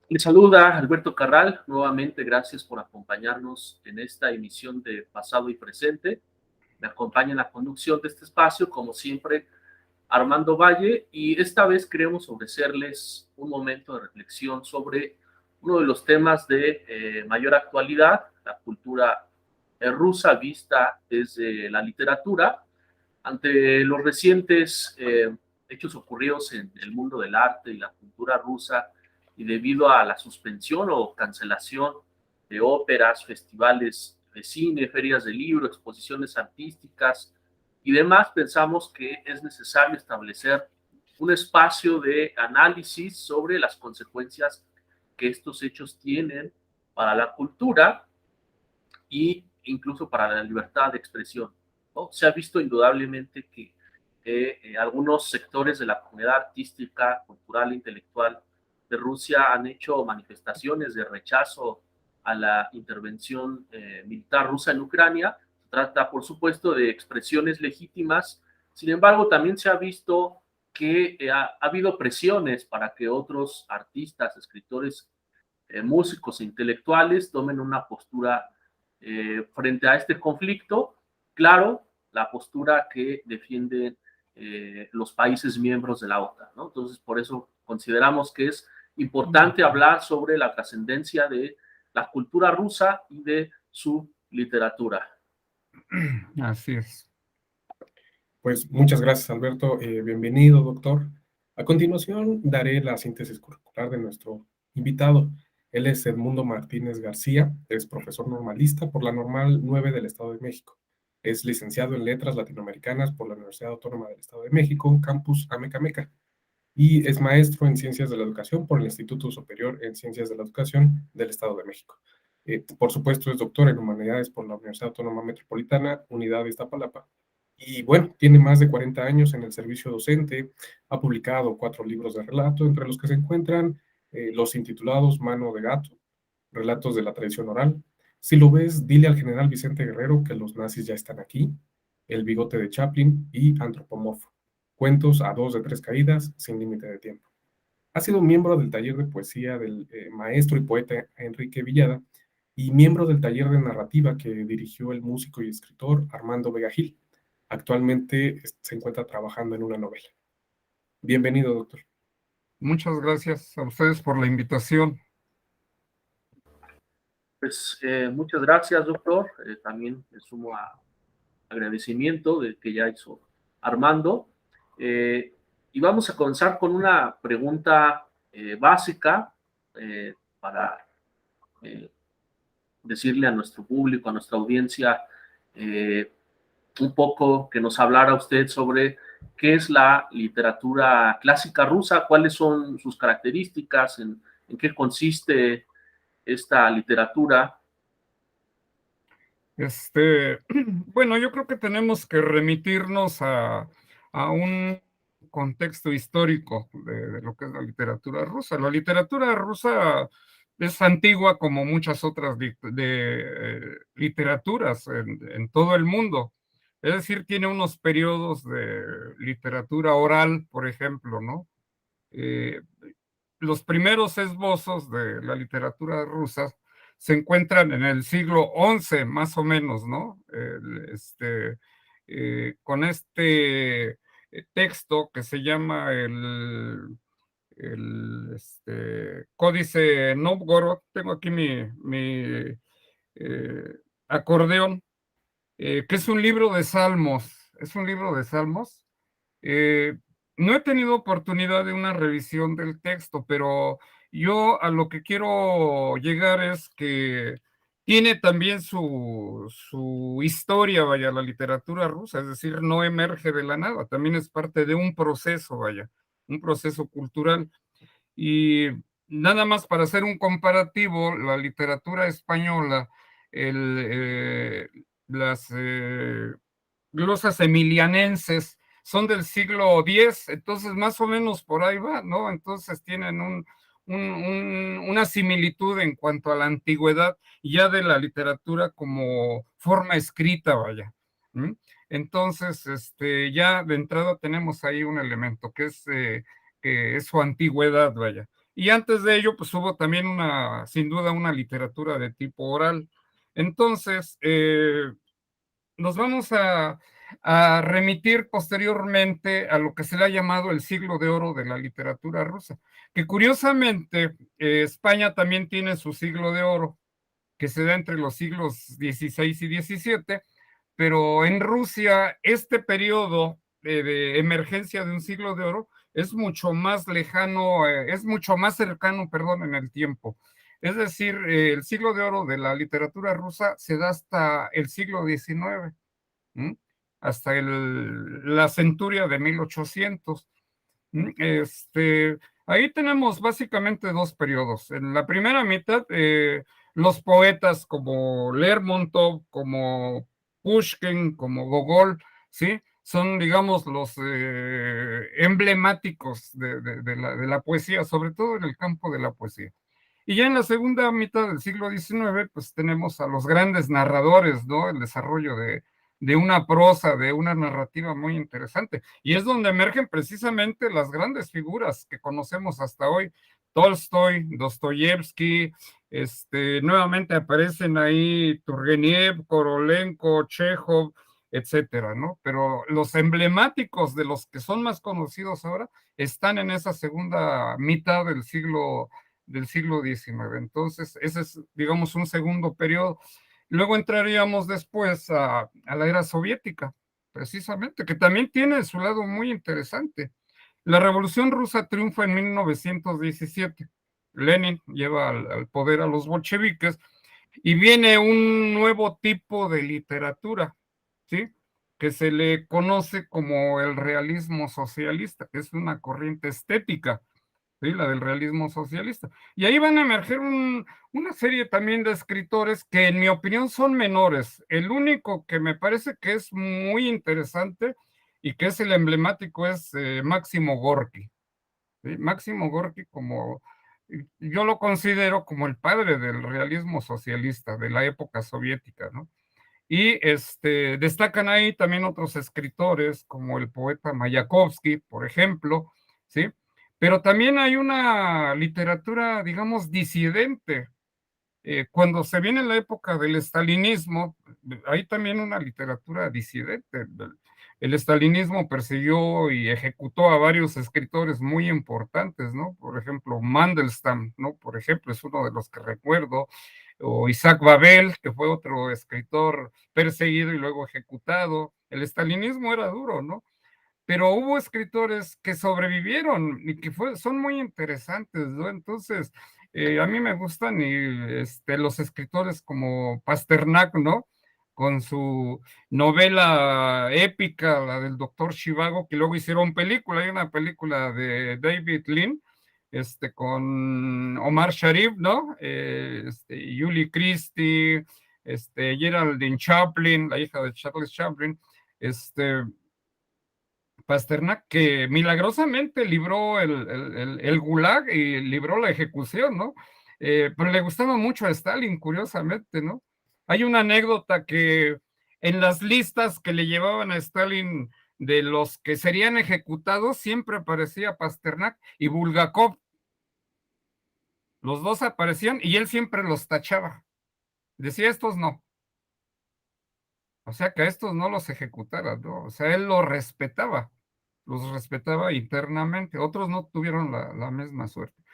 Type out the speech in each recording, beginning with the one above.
Les saluda Alberto Carral. Nuevamente, gracias por acompañarnos en esta emisión de Pasado y Presente. Me acompaña en la conducción de este espacio, como siempre, Armando Valle, y esta vez queremos ofrecerles un momento de reflexión sobre uno de los temas de mayor actualidad, la cultura rusa vista desde la literatura, ante los recientes hechos ocurridos en el mundo del arte y la cultura rusa, y debido a la suspensión o cancelación de óperas, festivales de cine, ferias de libro, exposiciones artísticas y demás, pensamos que es necesario establecer un espacio de análisis sobre las consecuencias que estos hechos tienen para la cultura e incluso para la libertad de expresión, ¿no? Se ha visto indudablemente que algunos sectores de la comunidad artística, cultural e intelectual de Rusia han hecho manifestaciones de rechazo a la intervención militar rusa en Ucrania. Se trata, por supuesto, de expresiones legítimas. Sin embargo, también se ha visto que ha habido presiones para que otros artistas, escritores, músicos e intelectuales tomen una postura frente a este conflicto. Claro, la postura que defienden los países miembros de la OTAN, ¿no? Entonces, por eso consideramos que es importante hablar sobre la trascendencia de la cultura rusa y de su literatura. Así es. Pues muchas gracias, Alberto. Bienvenido, doctor. A continuación, daré la síntesis curricular de nuestro invitado. Él es Edmundo Martínez García, es profesor normalista por la Normal 9 del Estado de México. Es licenciado en Letras Latinoamericanas por la Universidad Autónoma del Estado de México, campus Amecameca, y es maestro en Ciencias de la Educación por el Instituto Superior en Ciencias de la Educación del Estado de México. Por supuesto, es doctor en Humanidades por la Universidad Autónoma Metropolitana, Unidad de Iztapalapa. Y bueno, tiene más de 40 años en el servicio docente, ha publicado 4 libros de relato, entre los que se encuentran los intitulados Mano de Gato, Relatos de la Tradición Oral, Si lo ves, dile al general Vicente Guerrero que los nazis ya están aquí, El bigote de Chaplin y Antropomorfo, cuentos a 2 de 3 caídas, sin límite de tiempo. Ha sido miembro del taller de poesía del maestro y poeta Enrique Villada y miembro del taller de narrativa que dirigió el músico y escritor Armando Vega Gil. Actualmente se encuentra trabajando en una novela. Bienvenido, doctor. Muchas gracias a ustedes por la invitación. Pues muchas gracias, doctor. También me sumo a agradecimiento de que ya hizo Armando. Y vamos a comenzar con una pregunta básica para decirle a nuestro público, a nuestra audiencia, un poco que nos hablara usted sobre qué es la literatura clásica rusa, cuáles son sus características, en qué consiste esta literatura. Bueno, yo creo que tenemos que remitirnos a un contexto histórico de lo que es la literatura rusa. La literatura rusa es antigua como muchas otras literaturas en todo el mundo. Es decir, tiene unos periodos de literatura oral, por ejemplo, ¿no? Los primeros esbozos de la literatura rusa se encuentran en el siglo XI, más o menos, ¿no? Con este texto que se llama el Códice Novgorod. Tengo aquí mi acordeón, que es un libro de salmos. Es un libro de salmos. No he tenido oportunidad de una revisión del texto, pero yo a lo que quiero llegar es que tiene también su historia, vaya, la literatura rusa, es decir, no emerge de la nada, también es parte de un proceso, vaya, un proceso cultural. Y nada más para hacer un comparativo, la literatura española, las glosas emilianenses son del siglo X, entonces más o menos por ahí va, ¿no? Entonces tienen una similitud en cuanto a la antigüedad ya de la literatura como forma escrita, vaya. Entonces, ya de entrada tenemos ahí un elemento que es que es su antigüedad, vaya. Y antes de ello, pues hubo también sin duda, una literatura de tipo oral. Entonces, nos vamos a remitir posteriormente a lo que se le ha llamado el siglo de oro de la literatura rusa, que curiosamente España también tiene su siglo de oro, que se da entre los siglos XVI y XVII, pero en Rusia este periodo de emergencia de un siglo de oro es mucho más lejano, es mucho más cercano, perdón, en el tiempo. Es decir, el siglo de oro de la literatura rusa se da hasta el siglo XIX, ¿m? Hasta la centuria de 1800. Ahí tenemos básicamente dos periodos. En la primera mitad, los poetas como Lermontov, como Pushkin, como Gogol, ¿sí? Son, digamos, los emblemáticos de la poesía, sobre todo en el campo de la poesía. Y ya en la segunda mitad del siglo XIX, pues tenemos a los grandes narradores, ¿no? El desarrollo de una prosa, de una narrativa muy interesante. Y es donde emergen precisamente las grandes figuras que conocemos hasta hoy. Tolstoy, Dostoyevsky, nuevamente aparecen ahí Turgeniev, Korolenko, Chekhov, etcétera, ¿no? Pero los emblemáticos de los que son más conocidos ahora están en esa segunda mitad del siglo XIX. Entonces, ese es, digamos, un segundo periodo. Luego entraríamos después a la era soviética, precisamente, que también tiene su lado muy interesante. La Revolución Rusa triunfa en 1917. Lenin lleva al poder a los bolcheviques y viene un nuevo tipo de literatura, ¿sí? Que se le conoce como el realismo socialista, que es una corriente estética, ¿sí? La del realismo socialista. Y ahí van a emerger una serie también de escritores que en mi opinión son menores. El único que me parece que es muy interesante y que es el emblemático es Máximo Gorki. ¿Sí? Máximo Gorki yo lo considero como el padre del realismo socialista de la época soviética, ¿no? Y destacan ahí también otros escritores, como el poeta Mayakovsky, por ejemplo, ¿sí? Pero también hay una literatura, digamos, disidente. Cuando se viene la época del estalinismo, hay también una literatura disidente. El estalinismo persiguió y ejecutó a varios escritores muy importantes, ¿no? Por ejemplo, Mandelstam, ¿no? Por ejemplo, es uno de los que recuerdo, o Isaac Babel, que fue otro escritor perseguido y luego ejecutado. El estalinismo era duro, ¿no? Pero hubo escritores que sobrevivieron y que son muy interesantes, ¿no? Entonces, a mí me gustan los escritores como Pasternak, ¿no? Con su novela épica, la del Doctor Zhivago, que luego hicieron película. Hay una película de David Lean, con Omar Sharif, ¿no? Julie Christie, Geraldine Chaplin, la hija de Charles Chaplin, Pasternak, que milagrosamente libró el Gulag y libró la ejecución, ¿no? Pero le gustaba mucho a Stalin, curiosamente, ¿no? Hay una anécdota que en las listas que le llevaban a Stalin de los que serían ejecutados, siempre aparecía Pasternak y Bulgakov. Los dos aparecían y él siempre los tachaba. Decía, estos no. O sea, que a estos no los ejecutara, ¿no? O sea, él los respetaba internamente. Otros no tuvieron la misma suerte.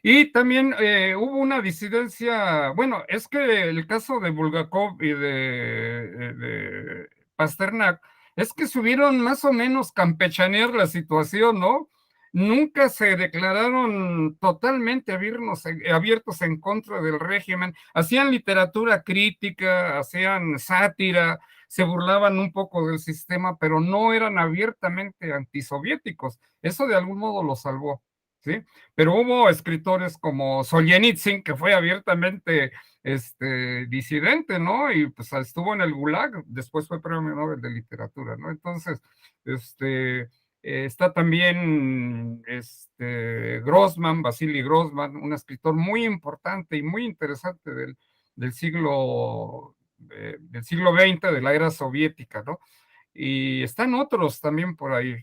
Y también hubo una disidencia, bueno, es que el caso de Bulgakov y de Pasternak es que subieron más o menos campechanear la situación, ¿no? Nunca se declararon totalmente abiertos en contra del régimen, hacían literatura crítica, hacían sátira, se burlaban un poco del sistema, pero no eran abiertamente antisoviéticos. Eso de algún modo lo salvó, ¿sí? Pero hubo escritores como Solzhenitsyn, que fue abiertamente disidente, ¿no? Y pues estuvo en el Gulag, después fue premio Nobel de Literatura, ¿no? Entonces, está también Grossman, Vasily Grossman, un escritor muy importante y muy interesante del siglo XX, de la era soviética, ¿no? Y están otros también por ahí,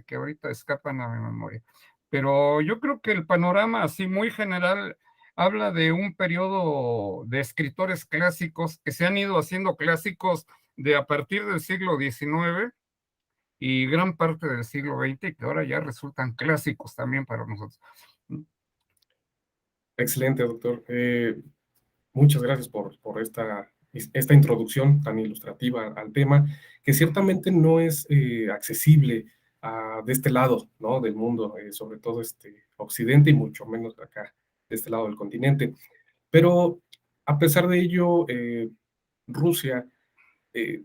que ahorita escapan a mi memoria. pero yo creo que el panorama así muy general habla de un periodo de escritores clásicos que se han ido haciendo clásicos de a partir del siglo XIX y gran parte del siglo XX, que ahora ya resultan clásicos también para nosotros. Excelente, doctor. Muchas gracias por esta introducción tan ilustrativa al tema, que ciertamente no es accesible de este lado, ¿no? Del mundo, sobre todo Occidente y mucho menos de acá, de este lado del continente. Pero a pesar de ello, Rusia eh,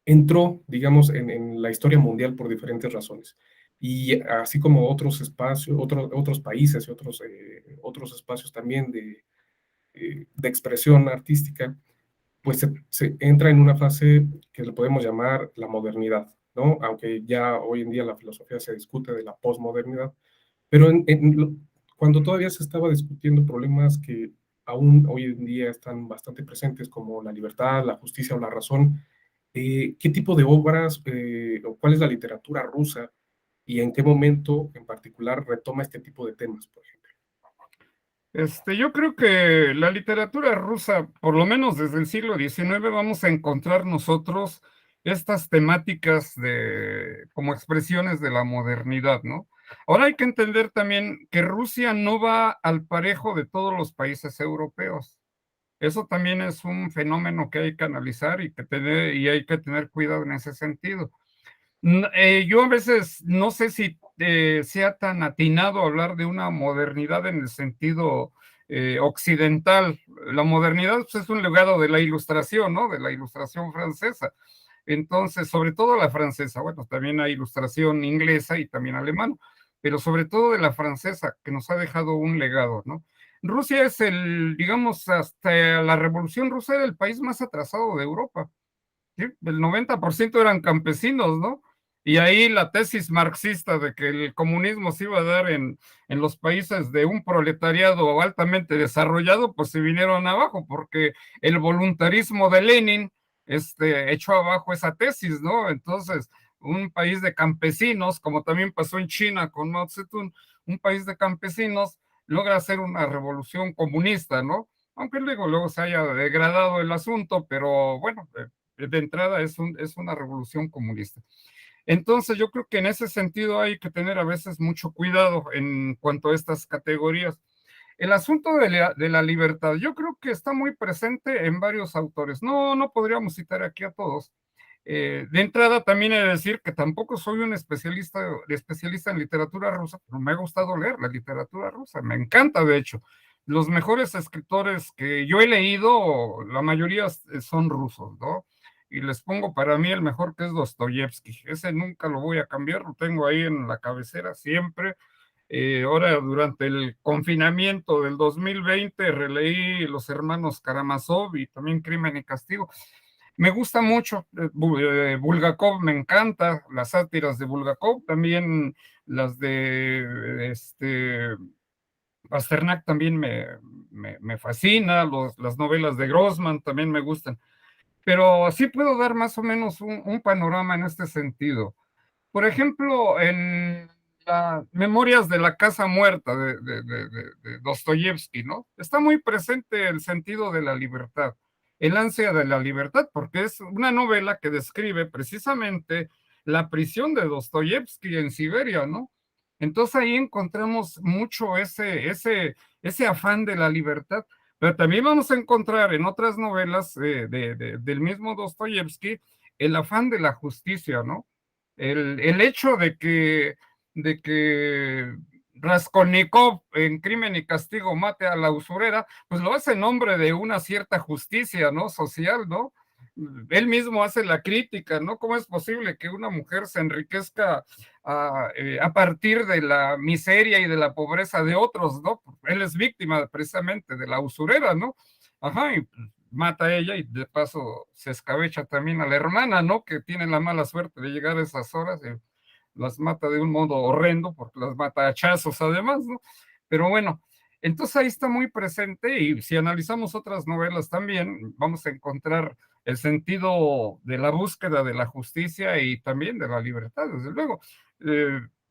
entró, digamos, en la historia mundial por diferentes razones. Y así como otros espacios, otros países y otros espacios también de expresión artística, pues se entra en una fase que le podemos llamar la modernidad, ¿no? Aunque ya hoy en día la filosofía se discute de la posmodernidad, pero cuando todavía se estaba discutiendo problemas que aún hoy en día están bastante presentes, como la libertad, la justicia o la razón, ¿qué tipo de obras o cuál es la literatura rusa y en qué momento en particular retoma este tipo de temas, por ejemplo? Yo creo que la literatura rusa, por lo menos desde el siglo XIX, vamos a encontrar nosotros estas temáticas como expresiones de la modernidad, ¿no? Ahora hay que entender también que Rusia no va al parejo de todos los países europeos. Eso también es un fenómeno que hay que analizar y hay que tener cuidado en ese sentido. Yo a veces no sé si sea tan atinado hablar de una modernidad en el sentido occidental. La modernidad pues, es un legado de la ilustración, ¿no? De la ilustración francesa. Entonces, sobre todo la francesa, bueno, también hay ilustración inglesa y también alemana, pero sobre todo de la francesa, que nos ha dejado un legado, ¿no? Rusia es digamos, hasta la Revolución Rusa era el país más atrasado de Europa. ¿Sí? El 90% eran campesinos, ¿no? Y ahí la tesis marxista de que el comunismo se iba a dar en los países de un proletariado altamente desarrollado, pues se vinieron abajo, porque el voluntarismo de Lenin echó abajo esa tesis, ¿no? Entonces, un país de campesinos, como también pasó en China con Mao Zedong, un país de campesinos logra hacer una revolución comunista, ¿no? Aunque luego se haya degradado el asunto, pero bueno, de entrada es una revolución comunista. Entonces yo creo que en ese sentido hay que tener a veces mucho cuidado en cuanto a estas categorías. El asunto de la libertad, yo creo que está muy presente en varios autores. No podríamos citar aquí a todos. De entrada también he de decir que tampoco soy un especialista en literatura rusa, pero me ha gustado leer la literatura rusa, me encanta de hecho. Los mejores escritores que yo he leído, la mayoría son rusos, ¿no? Y les pongo para mí el mejor, que es Dostoyevsky. Ese nunca lo voy a cambiar, lo tengo ahí en la cabecera siempre. Ahora, durante el confinamiento del 2020, releí Los Hermanos Karamazov y también Crimen y Castigo. Me gusta mucho, Bulgakov me encanta, las sátiras de Bulgakov, también las de Pasternak también me fascina, las novelas de Grossman también me gustan, pero sí puedo dar más o menos un panorama en este sentido. Por ejemplo, en las Memorias de la Casa Muerta de Dostoyevsky, ¿no? Está muy presente el sentido de la libertad, el ansia de la libertad, porque es una novela que describe precisamente la prisión de Dostoyevsky en Siberia, ¿no? Entonces ahí encontramos mucho ese afán de la libertad, pero también vamos a encontrar en otras novelas del mismo Dostoyevsky el afán de la justicia, ¿no? El hecho de que Raskolnikov en Crimen y Castigo mate a la usurera, pues lo hace en nombre de una cierta justicia, ¿no? Social, ¿no? Él mismo hace la crítica, ¿no? ¿Cómo es posible que una mujer se enriquezca a partir de la miseria y de la pobreza de otros, ¿no? Él es víctima precisamente de la usurera, ¿no? Ajá, y mata a ella y de paso se escabecha también a la hermana, ¿no? Que tiene la mala suerte de llegar a esas horas y las mata de un modo horrendo porque las mata a hachazos además, ¿no? Pero bueno, entonces ahí está muy presente y si analizamos otras novelas también vamos a encontrar el sentido de la búsqueda de la justicia y también de la libertad, desde luego.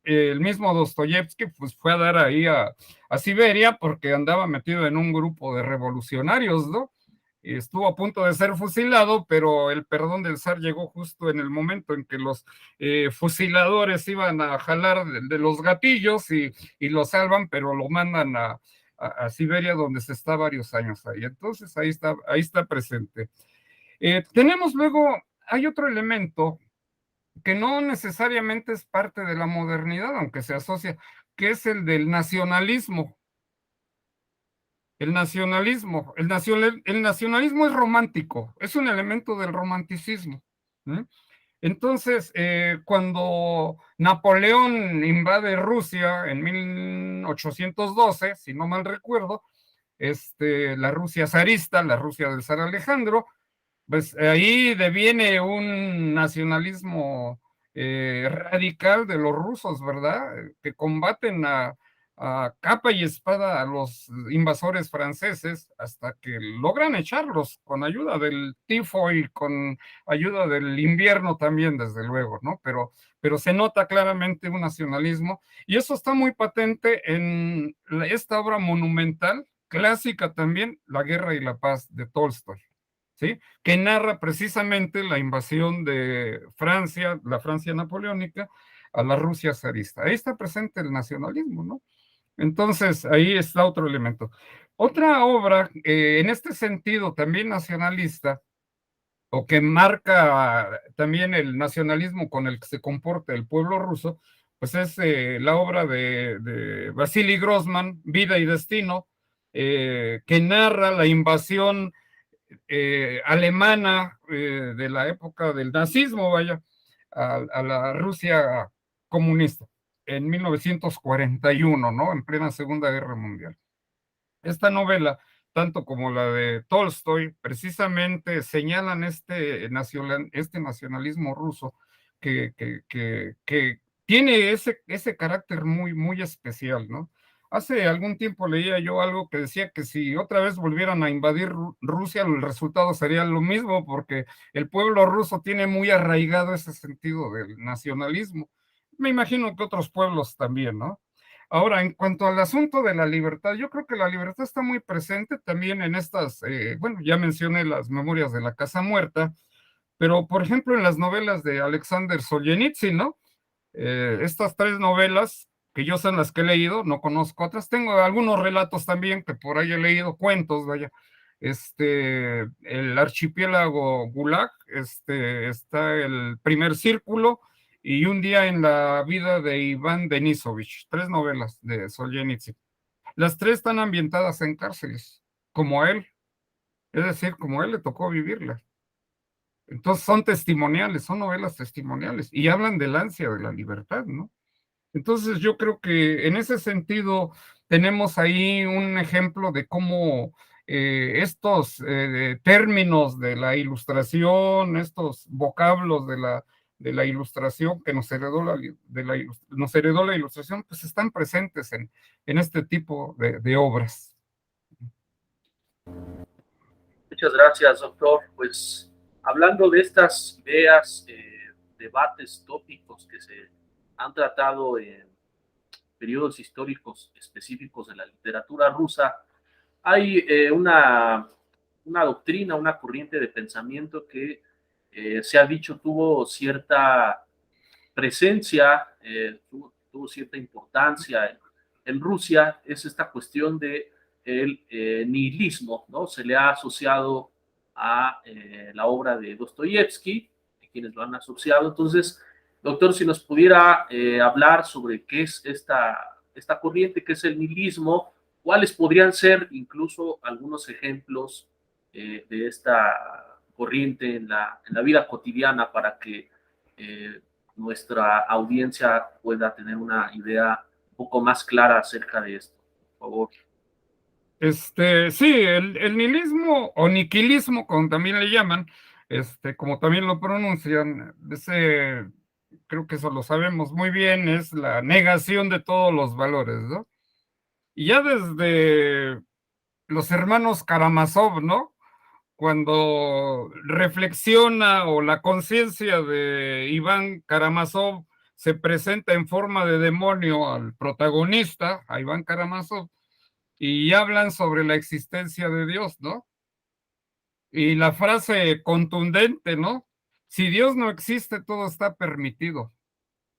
el mismo Dostoyevsky pues fue a dar ahí a Siberia porque andaba metido en un grupo de revolucionarios, ¿no? Y estuvo a punto de ser fusilado, pero el perdón del zar llegó justo en el momento en que los fusiladores iban a jalar de los gatillos y lo salvan, pero lo mandan a Siberia, donde se está varios años ahí. Entonces ahí está presente. Tenemos luego, hay otro elemento que no necesariamente es parte de la modernidad, aunque se asocia, que es el del nacionalismo. El nacionalismo es romántico, es un elemento del romanticismo. ¿Eh? Entonces, cuando Napoleón invade Rusia en 1812, si no mal recuerdo, la Rusia zarista, la Rusia del zar Alejandro, pues ahí deviene un nacionalismo radical de los rusos, ¿verdad? Que combaten a capa y espada a los invasores franceses hasta que logran echarlos con ayuda del tifo y con ayuda del invierno también, desde luego, ¿no? Pero se nota claramente un nacionalismo y eso está muy patente en esta obra monumental, clásica también, La Guerra y la Paz de Tolstoy. ¿Sí? Que narra precisamente la invasión de Francia, la Francia napoleónica, a la Rusia zarista. Ahí está presente el nacionalismo, ¿no? Entonces, ahí está otro elemento. Otra obra, en este sentido, también nacionalista, o que marca también el nacionalismo con el que se comporta el pueblo ruso, pues es la obra de Vasily Grossman, Vida y Destino, que narra la invasión alemana de la época del nazismo, vaya, a la Rusia comunista en 1941, ¿no? En plena Segunda Guerra Mundial. Esta novela, tanto como la de Tolstoy, precisamente señalan este nacionalismo ruso que tiene ese carácter muy, muy especial, ¿no? Hace algún tiempo leía yo algo que decía que si otra vez volvieran a invadir Rusia, el resultado sería lo mismo, porque el pueblo ruso tiene muy arraigado ese sentido del nacionalismo. Me imagino que otros pueblos también, ¿no? Ahora, en cuanto al asunto de la libertad, yo creo que la libertad está muy presente también en estas, bueno, ya mencioné las Memorias de la Casa Muerta, pero por ejemplo en las novelas de Alexander Solzhenitsyn, ¿no? Estas tres novelas, que yo son las que he leído, no conozco otras, tengo algunos relatos también que por ahí he leído, cuentos, vaya. El archipiélago Gulag, está el Primer Círculo y Un día en la vida de Iván Denisovich, tres novelas de Solzhenitsyn. Las tres están ambientadas en cárceles, como a él, es decir, como a él le tocó vivirlas. Entonces son testimoniales, son novelas testimoniales y hablan del ansia de la libertad, ¿no? Entonces yo creo que en ese sentido tenemos ahí un ejemplo de cómo estos términos de la ilustración, estos vocablos de la ilustración que nos heredó nos heredó la ilustración, pues están presentes en este tipo de obras. Muchas gracias, doctor. Pues hablando de estas ideas, debates, tópicos que se han tratado en periodos históricos específicos de la literatura rusa, hay una doctrina, una corriente de pensamiento que se ha dicho tuvo cierta presencia, tuvo cierta importancia en Rusia, es esta cuestión de el nihilismo, ¿no? Se le ha asociado a la obra de Dostoyevsky, quienes lo han asociado. Entonces, doctor, si nos pudiera hablar sobre qué es esta corriente, qué es el nihilismo, cuáles podrían ser incluso algunos ejemplos de esta corriente en la vida cotidiana para que nuestra audiencia pueda tener una idea un poco más clara acerca de esto, por favor. Sí, el nihilismo o niquilismo, como también le llaman, como también lo pronuncian, creo que eso lo sabemos muy bien, es la negación de todos los valores, ¿no? Y ya desde los hermanos Karamazov, ¿no? Cuando reflexiona o la conciencia de Iván Karamazov se presenta en forma de demonio al protagonista, a Iván Karamazov, y hablan sobre la existencia de Dios, ¿no? Y la frase contundente, ¿no? Si Dios no existe, todo está permitido.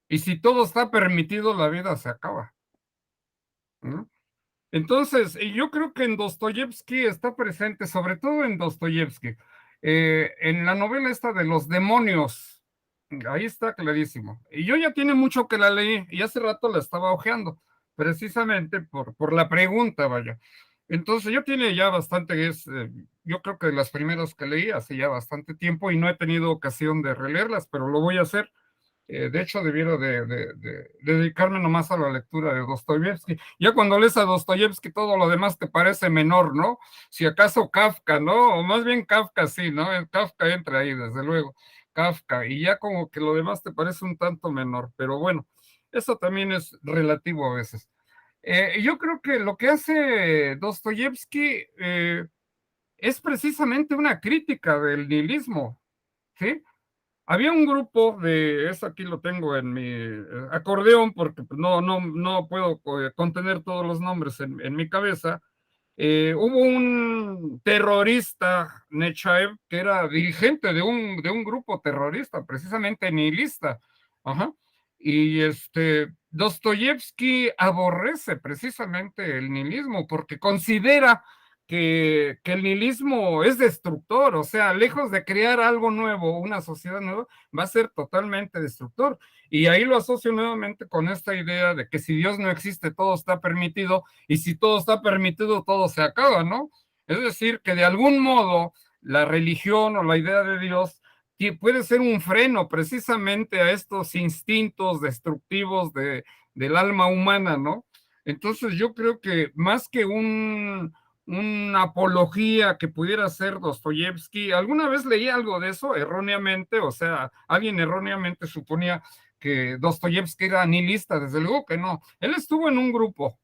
Y si todo está permitido, la vida se acaba, ¿no? Entonces, yo creo que en Dostoyevsky está presente, sobre todo en Dostoyevsky, en la novela esta de los demonios, ahí está clarísimo. Y yo ya tiene mucho que la leí, y hace rato la estaba hojeando, precisamente por la pregunta, vaya. Entonces, yo tiene ya bastante, yo creo que de las primeras que leí hace ya bastante tiempo, y no he tenido ocasión de releerlas, pero lo voy a hacer. De hecho, debiera de dedicarme nomás a la lectura de Dostoyevsky. Ya cuando lees a Dostoyevsky, todo lo demás te parece menor, ¿no? Si acaso Kafka, ¿no? O más bien Kafka, sí, ¿no? Kafka entra ahí, desde luego. Kafka, y ya como que lo demás te parece un tanto menor, pero bueno, eso también es relativo a veces. Yo creo que lo que hace Dostoyevsky es precisamente una crítica del nihilismo, ¿sí? Había un grupo de, eso aquí lo tengo en mi acordeón, porque pues, no puedo contener todos los nombres en mi cabeza. Hubo un terrorista, Nechaev, que era dirigente de un grupo terrorista, precisamente nihilista. Ajá. Y Dostoyevsky aborrece precisamente el nihilismo porque considera que el nihilismo es destructor, o sea, lejos de crear algo nuevo, una sociedad nueva, va a ser totalmente destructor. Y ahí lo asocio nuevamente con esta idea de que si Dios no existe, todo está permitido, y si todo está permitido, todo se acaba, ¿no? Es decir, que de algún modo la religión o la idea de Dios puede ser un freno precisamente a estos instintos destructivos del alma humana, ¿no? Entonces yo creo que más que una apología que pudiera ser Dostoyevsky, alguna vez leí algo de eso erróneamente, o sea, alguien erróneamente suponía que Dostoyevsky era nihilista, desde luego que no. Él estuvo en un grupo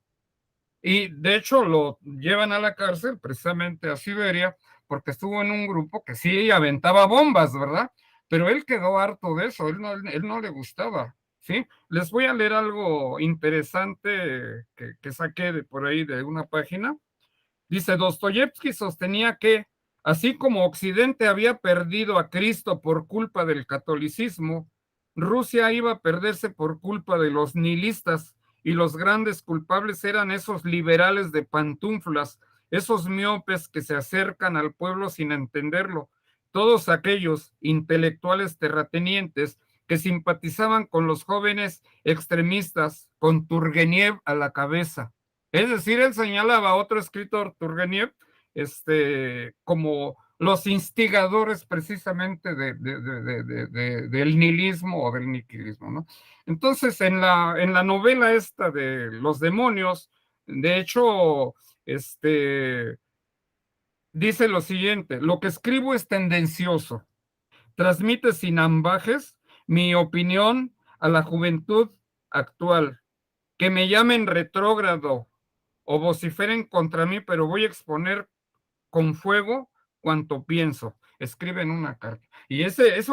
y de hecho lo llevan a la cárcel, precisamente a Siberia, porque estuvo en un grupo que sí aventaba bombas, ¿verdad? Pero él quedó harto de eso, él no le gustaba, ¿sí? Les voy a leer algo interesante que saqué de por ahí de una página. Dice, Dostoyevsky sostenía que, así como Occidente había perdido a Cristo por culpa del catolicismo, Rusia iba a perderse por culpa de los nihilistas, y los grandes culpables eran esos liberales de pantuflas, esos miopes que se acercan al pueblo sin entenderlo, todos aquellos intelectuales terratenientes que simpatizaban con los jóvenes extremistas, con Turgeniev a la cabeza. Es decir, él señalaba a otro escritor, Turgeniev, como los instigadores precisamente del nihilismo o del nihilismo, ¿no? Entonces, en la novela esta de Los demonios, de hecho, dice lo siguiente: lo que escribo es tendencioso, transmite sin ambajes mi opinión a la juventud actual, que me llamen retrógrado o vociferen contra mí, pero voy a exponer con fuego cuanto pienso. Escribe en una carta. Y ese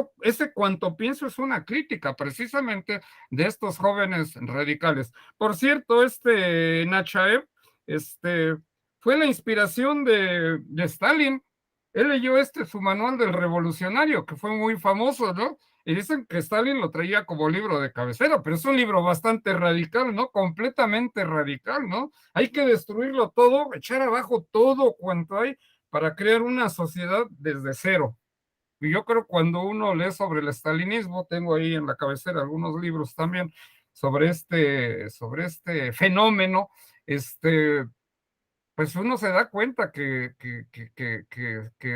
cuanto pienso es una crítica precisamente de estos jóvenes radicales. Por cierto, Nachaev, fue la inspiración de Stalin. Él leyó su manual del revolucionario, que fue muy famoso, ¿no? Y dicen que Stalin lo traía como libro de cabecera, pero es un libro bastante radical, ¿no? Completamente radical, ¿no? Hay que destruirlo todo, echar abajo todo cuanto hay para crear una sociedad desde cero. Y yo creo que cuando uno lee sobre el estalinismo, tengo ahí en la cabecera algunos libros también sobre este fenómeno, pues uno se da cuenta que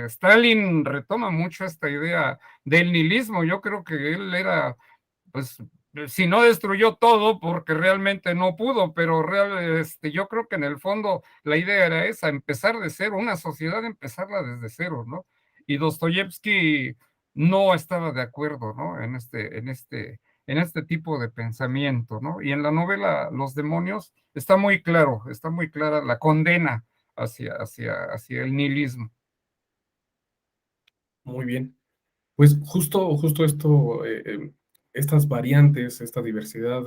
Stalin retoma mucho esta idea del nihilismo. Yo creo que él era, pues, si no destruyó todo, porque realmente no pudo, pero yo creo que en el fondo la idea era esa: empezar de cero, una sociedad, empezarla desde cero, ¿no? Y Dostoyevsky no estaba de acuerdo, ¿no? En este tipo de pensamiento, ¿no? Y en la novela Los demonios está muy clara la condena hacia el nihilismo. Muy bien. Pues justo esto estas variantes, esta diversidad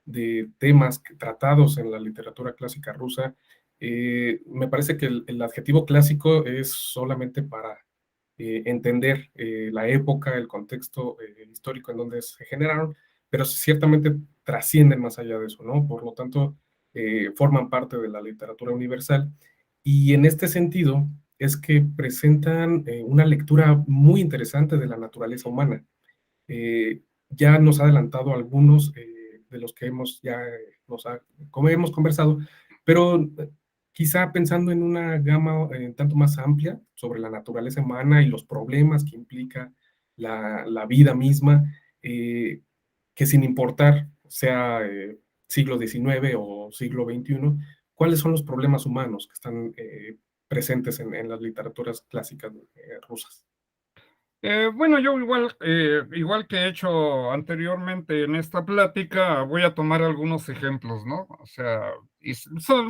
de temas tratados en la literatura clásica rusa, me parece que el adjetivo clásico es solamente para entender la época, el contexto histórico en donde se generaron, pero ciertamente trascienden más allá de eso, ¿no? Por lo tanto, forman parte de la literatura universal. Y en este sentido es que presentan una lectura muy interesante de la naturaleza humana. Ya nos ha adelantado algunos de los que como hemos conversado, pero quizá pensando en una gama tanto más amplia sobre la naturaleza humana y los problemas que implica la vida misma, que sin importar sea siglo XIX o siglo XXI, ¿cuáles son los problemas humanos que están presentes en las literaturas clásicas rusas? Bueno, yo igual que he hecho anteriormente en esta plática, voy a tomar algunos ejemplos, ¿no? O sea,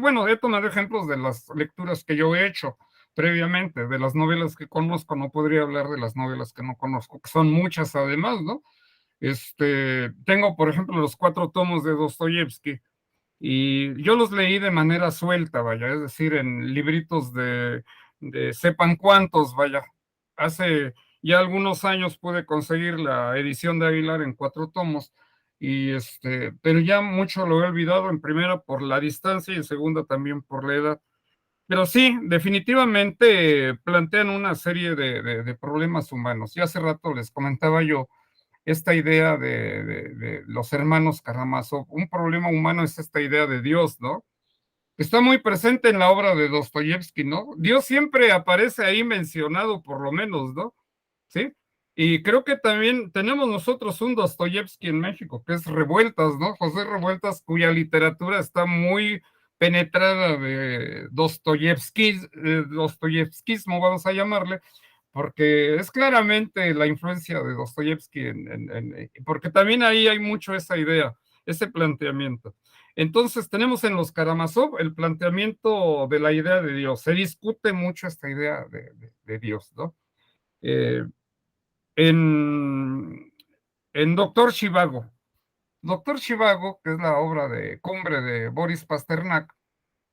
bueno, he tomado ejemplos de las lecturas que yo he hecho previamente, de las novelas que conozco, no podría hablar de las novelas que no conozco, que son muchas además, ¿no? Tengo, por ejemplo, los 4 tomos de Dostoyevsky, y yo los leí de manera suelta, vaya, es decir, en libritos de sepan cuántos, vaya. Hace ya algunos años pude conseguir la edición de Aguilar en 4 tomos, pero ya mucho lo he olvidado, en primera por la distancia y en segunda también por la edad. Pero sí, definitivamente plantean una serie de problemas humanos. Ya hace rato les comentaba yo esta idea de los hermanos Karamazov. Un problema humano es esta idea de Dios, ¿no? Está muy presente en la obra de Dostoyevsky, ¿no? Dios siempre aparece ahí mencionado, por lo menos, ¿no? ¿Sí? Y creo que también tenemos nosotros un Dostoyevsky en México, que es Revueltas, ¿no? José Revueltas, cuya literatura está muy penetrada de Dostoyevskismo, vamos a llamarle, porque es claramente la influencia de Dostoyevsky, porque también ahí hay mucho esa idea, ese planteamiento. Entonces tenemos en los Karamazov el planteamiento de la idea de Dios. Se discute mucho esta idea de Dios, ¿no? Eh, en Doctor Zhivago. Doctor Zhivago, que es la obra de cumbre de Boris Pasternak,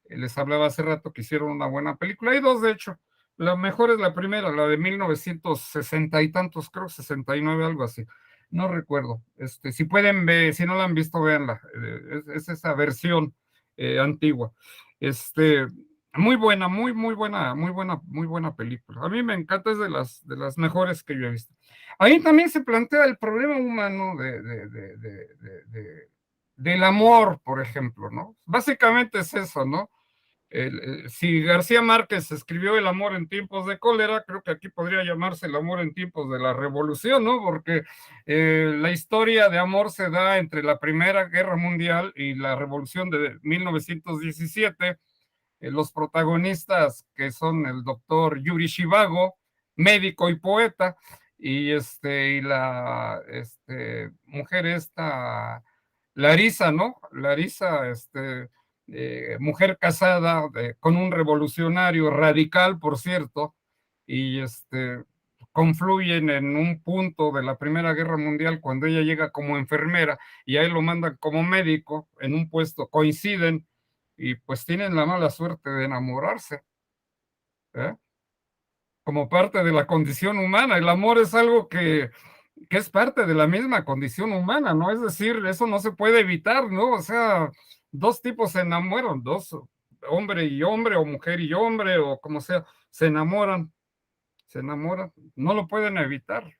les hablaba hace rato que hicieron una buena película. Hay dos, de hecho. La mejor es la primera, la de 1960 y tantos, creo, 69, algo así. No recuerdo. Si pueden ver, si no la han visto, véanla. Es esa versión antigua. Este, muy buena, muy buena, muy buena película. A mí me encanta, es de las mejores que yo he visto. Ahí también se plantea el problema humano del amor, por ejemplo, ¿no? Básicamente es eso, ¿no? Si García Márquez escribió el amor en tiempos de cólera, creo que aquí podría llamarse el amor en tiempos de la revolución, ¿no? Porque la historia de amor se da entre la Primera Guerra Mundial y la revolución de 1917. Los protagonistas, que son el doctor Yuri Shivago, médico y poeta, y la mujer esta, Larisa, ¿no? Larisa, mujer casada con un revolucionario radical, por cierto, y confluyen en un punto de la Primera Guerra Mundial cuando ella llega como enfermera y ahí lo mandan como médico en un puesto, coinciden y pues tienen la mala suerte de enamorarse, ¿eh? Como parte de la condición humana. El amor es algo que es parte de la misma condición humana, ¿no? Es decir, eso no se puede evitar, ¿no? O sea, dos tipos se enamoran, dos, hombre y hombre, o mujer y hombre, o como sea, se enamoran, no lo pueden evitar.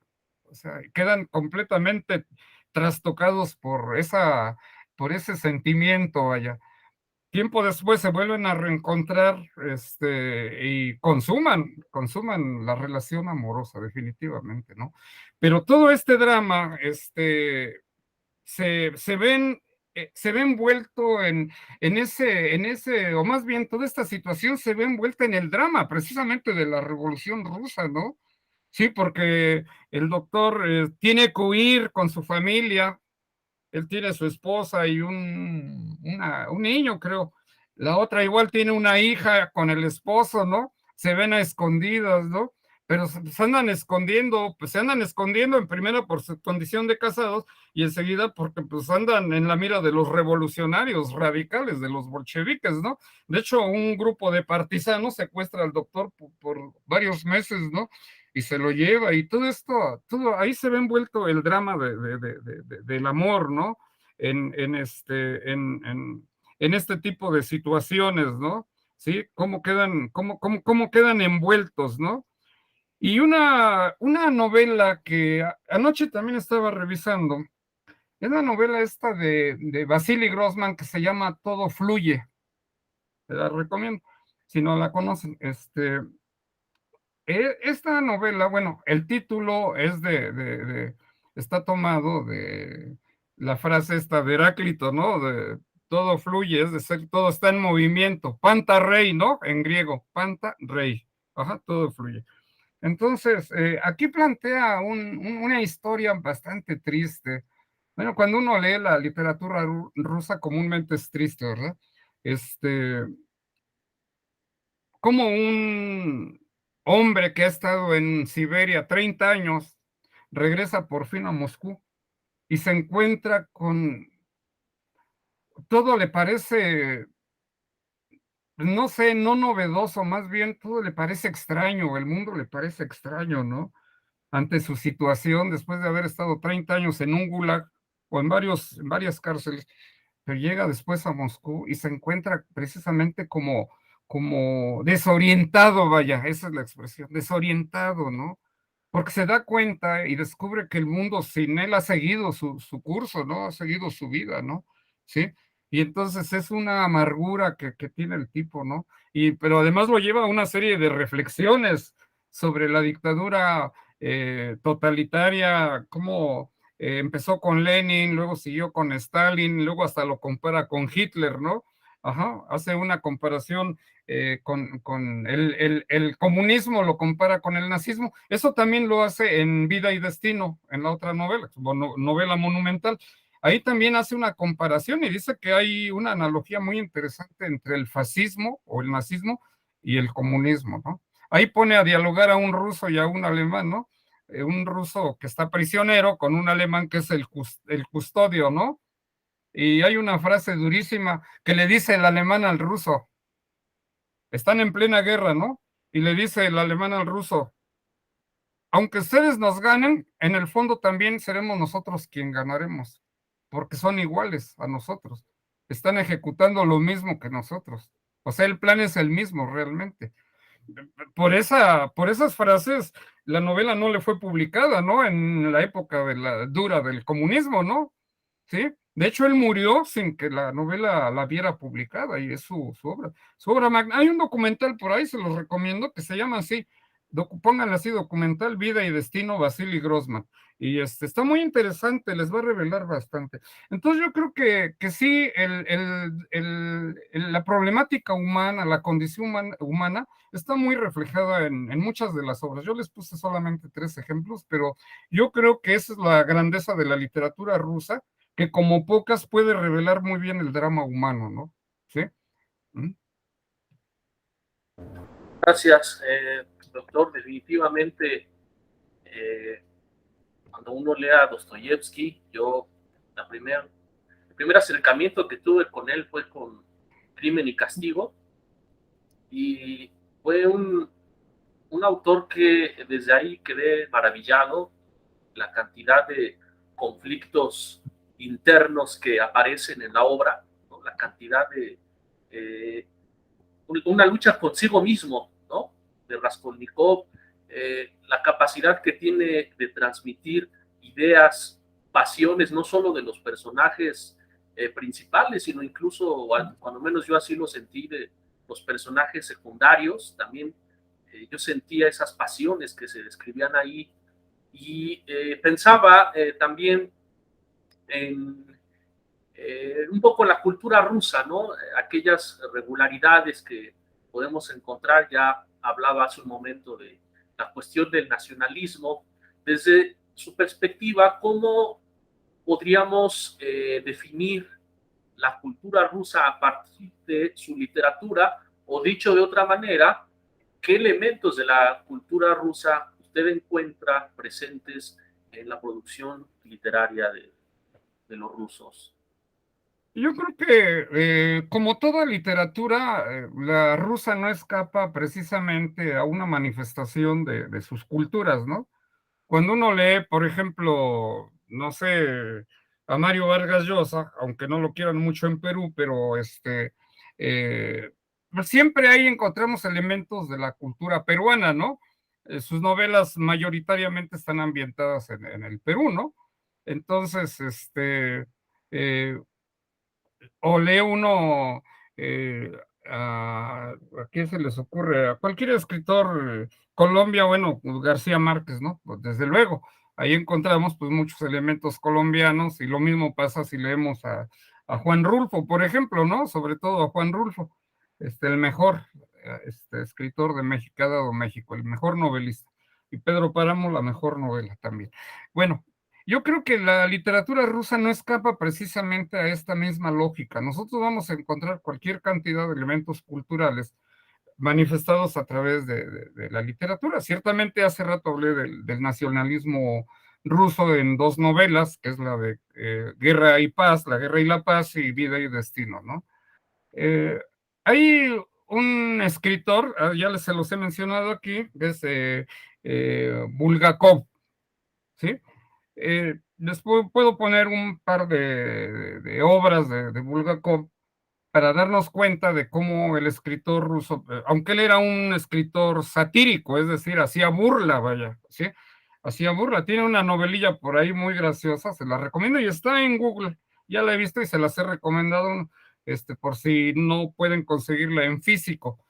O sea, quedan completamente trastocados por ese sentimiento allá. Tiempo después se vuelven a reencontrar y consuman la relación amorosa, definitivamente, ¿no? Pero todo este drama se ve envuelto o más bien toda esta situación se ve envuelta en el drama precisamente de la Revolución Rusa, ¿no? Sí, porque el doctor tiene que huir con su familia. Él tiene su esposa y un niño, creo. La otra igual tiene una hija con el esposo, ¿no? Se ven a escondidas, ¿no? pero se andan escondiendo, pues se andan escondiendo en primera por su condición de casados y enseguida porque pues andan en la mira de los revolucionarios radicales, de los bolcheviques, ¿no? De hecho, un grupo de partisanos secuestra al doctor por varios meses, ¿no? Y se lo lleva y todo esto, todo ahí se ve envuelto el drama del amor, ¿no? En este tipo de situaciones, ¿no? ¿Sí? Cómo quedan envueltos, ¿no? Y una novela que anoche también estaba revisando, es la novela esta de Vasily Grossman que se llama Todo Fluye. Te la recomiendo, si no la conocen. Esta novela, bueno, el título es está tomado de la frase esta de Heráclito, ¿no? De todo fluye, es decir, todo está en movimiento. Panta rey, ¿no? En griego, panta rey. Ajá, todo fluye. Entonces, aquí plantea una historia bastante triste. Bueno, cuando uno lee la literatura rusa, comúnmente es triste, ¿verdad? Como un hombre que ha estado en Siberia 30 años, regresa por fin a Moscú y se encuentra con, todo le parece, no sé, no novedoso, más bien todo le parece extraño, el mundo le parece extraño, ¿no? Ante su situación después de haber estado 30 años en un gulag o en varias cárceles, pero llega después a Moscú y se encuentra precisamente como desorientado, vaya, esa es la expresión, desorientado, ¿no? Porque se da cuenta y descubre que el mundo sin él ha seguido su curso, ¿no? Ha seguido su vida, ¿no? ¿Sí? Y entonces es una amargura que tiene el tipo, ¿no? Pero además lo lleva a una serie de reflexiones sobre la dictadura totalitaria, cómo empezó con Lenin, luego siguió con Stalin, luego hasta lo compara con Hitler, ¿no? Ajá, hace una comparación con el comunismo, lo compara con el nazismo. Eso también lo hace en Vida y Destino, en la otra novela, novela monumental. Ahí también hace una comparación y dice que hay una analogía muy interesante entre el fascismo o el nazismo y el comunismo, ¿no? Ahí pone a dialogar a un ruso y a un alemán, ¿no? Un ruso que está prisionero con un alemán que es el custodio, ¿no? Y hay una frase durísima que le dice el alemán al ruso, están en plena guerra, ¿no? Y le dice el alemán al ruso, aunque ustedes nos ganen, en el fondo también seremos nosotros quien ganaremos, porque son iguales a nosotros, están ejecutando lo mismo que nosotros. O sea, el plan es el mismo realmente. Por esas frases, la novela no le fue publicada, ¿no? En la época de la dura del comunismo, ¿no? ¿Sí? De hecho, él murió sin que la novela la viera publicada y es su obra magna. Hay un documental por ahí, se los recomiendo, que se llama así, pónganle así, documental Vida y Destino, Vasily Grossman. Y está muy interesante, les va a revelar bastante. Entonces yo creo que sí, la problemática humana, la condición humana, está muy reflejada en muchas de las obras. Yo les puse solamente 3 ejemplos, pero yo creo que esa es la grandeza de la literatura rusa, que como pocas puede revelar muy bien el drama humano, ¿no? ¿Sí? ¿Mm? Gracias, doctor. Definitivamente, cuando uno lea a Dostoyevsky, el primer acercamiento que tuve con él fue con Crimen y Castigo, y fue un autor que desde ahí quedé maravillado, la cantidad de conflictos internos que aparecen en la obra, ¿no? La cantidad de una lucha consigo mismo, ¿no? De Raskolnikov, la capacidad que tiene de transmitir ideas, pasiones, no solo de los personajes principales, sino incluso, cuando menos yo así lo sentí, de los personajes secundarios. También yo sentía esas pasiones que se describían ahí, y pensaba también en un poco la cultura rusa, ¿no? Aquellas regularidades que podemos encontrar. Ya hablaba hace un momento de la cuestión del nacionalismo. Desde su perspectiva, ¿cómo podríamos definir la cultura rusa a partir de su literatura? O dicho de otra manera, ¿Qué elementos de la cultura rusa usted encuentra presentes en la producción literaria de los rusos? Yo creo que, como toda literatura, la rusa no escapa precisamente a una manifestación de sus culturas, ¿no? Cuando uno lee, por ejemplo, no sé, a Mario Vargas Llosa, aunque no lo quieran mucho en Perú, pero pues siempre ahí encontramos elementos de la cultura peruana, ¿no? Sus novelas mayoritariamente están ambientadas en el Perú, ¿no? Entonces, eh, o lee uno, eh, ¿a quién se les ocurre? A cualquier escritor, Colombia, bueno, pues, García Márquez, ¿no? Pues desde luego, ahí encontramos pues muchos elementos colombianos y lo mismo pasa si leemos a Juan Rulfo, por ejemplo, ¿no? Sobre todo a Juan Rulfo, el mejor escritor de México, que ha dado México, el mejor novelista. Y Pedro Páramo, la mejor novela también. Bueno, yo creo que la literatura rusa no escapa precisamente a esta misma lógica. Nosotros vamos a encontrar cualquier cantidad de elementos culturales manifestados a través de la literatura. Ciertamente hace rato hablé del nacionalismo ruso en dos novelas, que es la de Guerra y Paz, La Guerra y la Paz y Vida y Destino, ¿no? Eh, Hay un escritor, ya se los he mencionado aquí, que es Bulgakov, ¿sí? Después puedo poner un par de obras de Bulgakov para darnos cuenta de cómo el escritor ruso, aunque él era un escritor satírico, es decir, hacía burla, vaya, ¿sí? Hacía burla. Tiene una novelilla por ahí muy graciosa, se la recomiendo y está en Google. Ya la he visto y se las he recomendado, por si no pueden conseguirla en físico.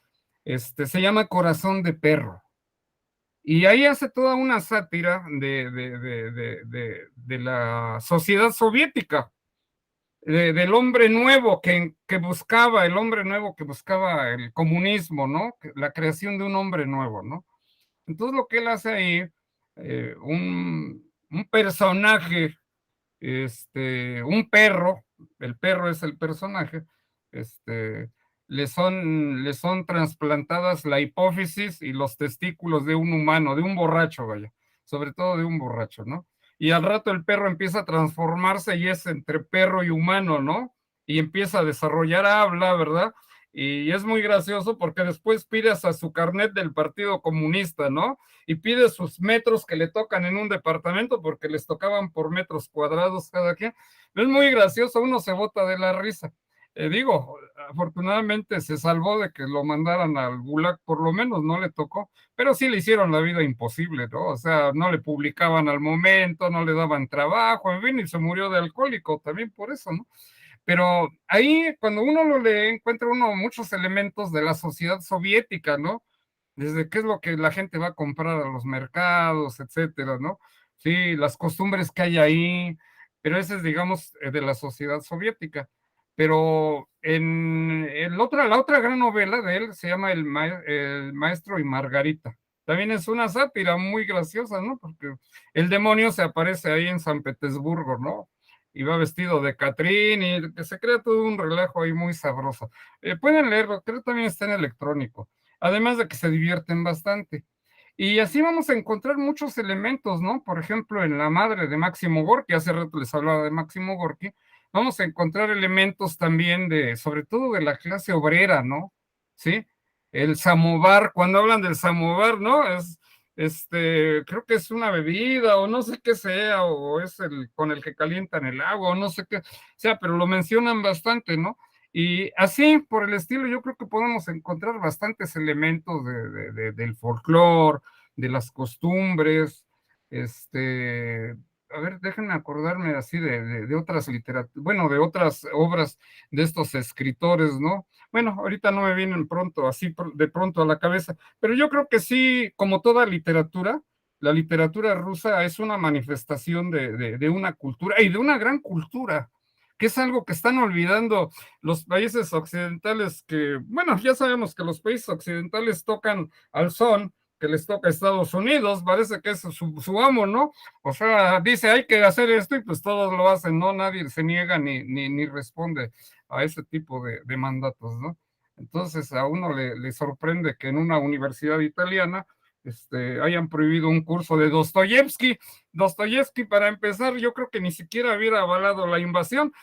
Se llama Corazón de Perro. Y ahí hace toda una sátira de la sociedad soviética, del hombre nuevo que buscaba, el hombre nuevo que buscaba el comunismo, ¿no? La creación de un hombre nuevo, ¿no? Entonces lo que él hace ahí, un personaje, un perro, el perro es el personaje, este, le son trasplantadas la hipófisis y los testículos de un humano, de un borracho, vaya, sobre todo de un borracho, ¿no? Y al rato el perro empieza a transformarse y es entre perro y humano, ¿no? Y empieza a desarrollar habla, ¿verdad? Y es muy gracioso porque después pide hasta su carnet del Partido Comunista, ¿no? Y pide sus metros que le tocan en un departamento porque les tocaban por metros cuadrados cada quien. Es muy gracioso, uno se bota de la risa. Digo, afortunadamente se salvó de que lo mandaran al Gulag, por lo menos no le tocó, pero sí le hicieron la vida imposible, ¿no? O sea, no le publicaban al momento, no le daban trabajo, en fin, y se murió de alcohólico también por eso, ¿no? Pero ahí, cuando uno lo lee, encuentra uno muchos elementos de la sociedad soviética, ¿no? Desde qué es lo que la gente va a comprar a los mercados, etcétera, ¿no? Sí, las costumbres que hay ahí, pero ese es, digamos, de la sociedad soviética. Pero la otra gran novela de él se llama El Maestro y Margarita. También es una sátira muy graciosa, ¿no? Porque el demonio se aparece ahí en San Petersburgo, ¿no? Y va vestido de Catrín y que se crea todo un relajo ahí muy sabroso. Pueden leerlo, creo que también está en electrónico. Además de que se divierten bastante. Y así vamos a encontrar muchos elementos, ¿no? Por ejemplo, en La Madre de Máximo Gorki, hace rato les hablaba de Máximo Gorki, vamos a encontrar elementos también sobre todo de la clase obrera, ¿no? ¿Sí? El samovar, cuando hablan del samovar, ¿no? Creo que es una bebida o no sé qué sea, o es el con el que calientan el agua, o no sé qué sea, pero lo mencionan bastante, ¿no? Y así, por el estilo, yo creo que podemos encontrar bastantes elementos del folclore, de las costumbres, a ver, déjenme acordarme así de otras literaturas, bueno, de otras obras de estos escritores, ¿no? Bueno, ahorita no me vienen pronto, así de pronto a la cabeza, pero yo creo que sí, como toda literatura, la literatura rusa es una manifestación de una cultura y de una gran cultura, que es algo que están olvidando los países occidentales que, bueno, ya sabemos que los países occidentales tocan al son que les toca a Estados Unidos, parece que es su amo, ¿no? O sea, dice hay que hacer esto y pues todos lo hacen, ¿no? Nadie se niega ni responde a ese tipo de mandatos, ¿no? Entonces a uno le sorprende que en una universidad italiana hayan prohibido un curso de Dostoyevsky. Dostoyevsky, para empezar, yo creo que ni siquiera hubiera avalado la invasión,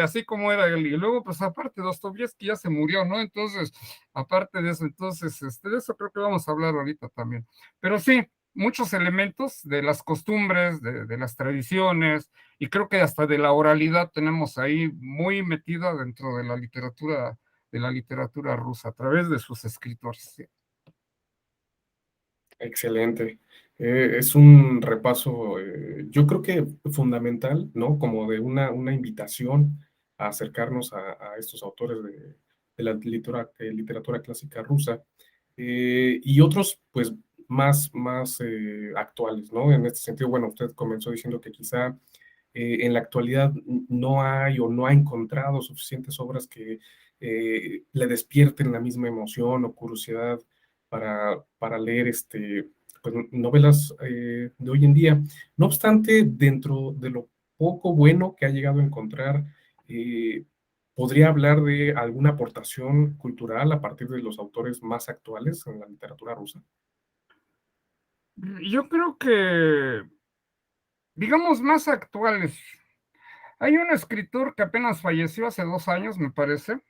así como era él. Y luego, pues aparte, Dostoyevsky ya se murió, ¿no? Entonces, aparte de eso, entonces, de eso creo que vamos a hablar ahorita también. Pero sí, muchos elementos de las costumbres, de las tradiciones, y creo que hasta de la oralidad tenemos ahí muy metida dentro de la literatura rusa, a través de sus escritores. ¿Sí? Excelente. Es un repaso, yo creo que fundamental, ¿no? Como de una invitación a acercarnos a estos autores de la literatura clásica rusa, y otros, pues, más actuales, ¿no? En este sentido, bueno, usted comenzó diciendo que quizá en la actualidad no hay o no ha encontrado suficientes obras que le despierten la misma emoción o curiosidad para leer pues, novelas de hoy en día. No obstante, dentro de lo poco bueno que ha llegado a encontrar, ¿podría hablar de alguna aportación cultural a partir de los autores más actuales en la literatura rusa? Yo creo que, digamos, más actuales. Hay un escritor que apenas falleció hace 2 años, me parece,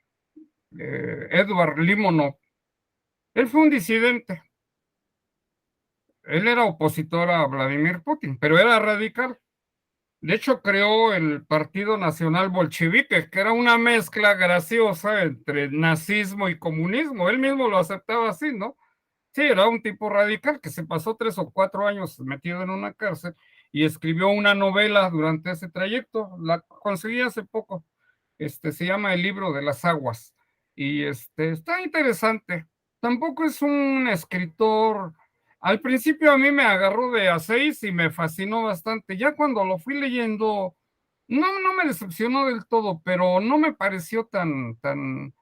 Edward Limonov. Él fue un disidente. Él era opositor a Vladimir Putin, pero era radical. De hecho, creó el Partido Nacional Bolchevique, que era una mezcla graciosa entre nazismo y comunismo. Él mismo lo aceptaba así, ¿no? Sí, era un tipo radical que se pasó 3 o 4 años metido en una cárcel y escribió una novela durante ese trayecto. La conseguí hace poco. Se llama El libro de las aguas. Y está interesante. Tampoco es un escritor. Al principio a mí me agarró de a 6 y me fascinó bastante. Ya cuando lo fui leyendo, no me decepcionó del todo, pero no me pareció tan, tan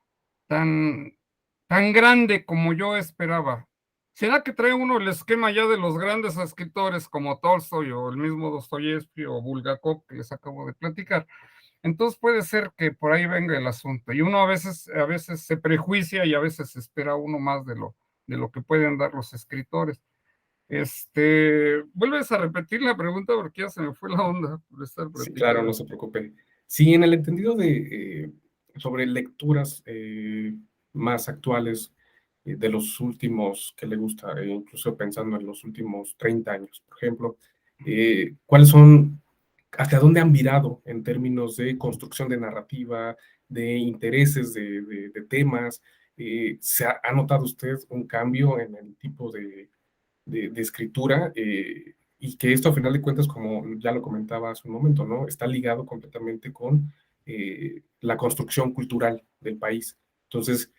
grande como yo esperaba. ¿Será que trae uno el esquema ya de los grandes escritores como Tolstoy o el mismo Dostoyevsky o Bulgakov que les acabo de platicar? Entonces puede ser que por ahí venga el asunto. Y uno a veces se prejuicia y a veces espera uno más de lo que pueden dar los escritores. ¿Vuelves a repetir la pregunta porque ya se me fue la onda por estar Sí, claro, no platicando? se preocupe. Sí, en el entendido sobre lecturas más actuales de los últimos, que le gusta, incluso pensando en los últimos 30 años, por ejemplo, ¿cuáles son, hacia dónde han virado en términos de construcción de narrativa, de intereses de temas? ¿Ha notado usted un cambio en el tipo de escritura? Y que esto a final de cuentas, como ya lo comentaba hace un momento, ¿no? Está ligado completamente con la construcción cultural del país. Entonces,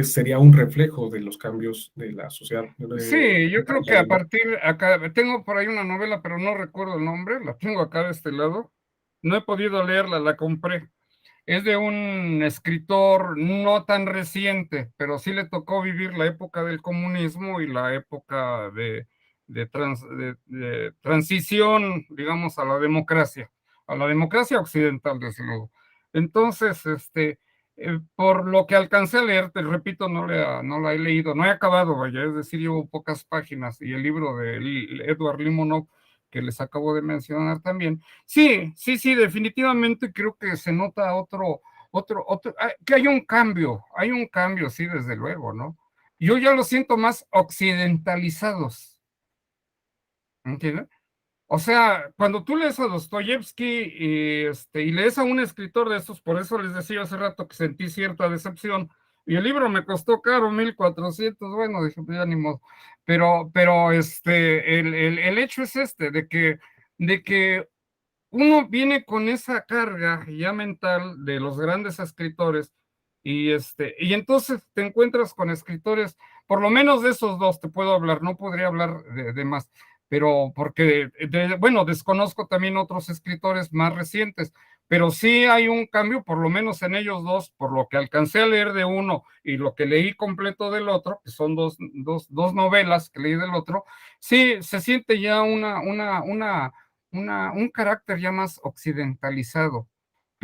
sería un reflejo de los cambios de la sociedad. Sí, yo creo que a partir acá, tengo por ahí una novela, pero no recuerdo el nombre, la tengo acá de este lado. No he podido leerla, la compré. Es de un escritor no tan reciente, pero sí le tocó vivir la época del comunismo y la época de transición, digamos, a la democracia occidental, desde luego. Entonces, por lo que alcancé a leer, te repito, no la he leído, no he acabado, vaya, es decir, llevo pocas páginas, y el libro de Edward Limonov, que les acabo de mencionar también. Sí, sí, sí, definitivamente creo que se nota que hay un cambio, sí, desde luego, ¿no? Yo ya lo siento más occidentalizados, ¿entiendes? O sea, cuando tú lees a Dostoyevsky y lees a un escritor de estos, por eso les decía hace rato que sentí cierta decepción, y el libro me costó caro, 1,400, bueno, dije, pues ya ni modo, pero el hecho es de que uno viene con esa carga ya mental de los grandes escritores y entonces te encuentras con escritores, por lo menos de esos dos te puedo hablar, no podría hablar de más, pero porque, bueno, desconozco también otros escritores más recientes, pero sí hay un cambio, por lo menos en ellos dos, por lo que alcancé a leer de uno y lo que leí completo del otro, que son dos novelas que leí del otro, sí se siente ya un carácter ya más occidentalizado.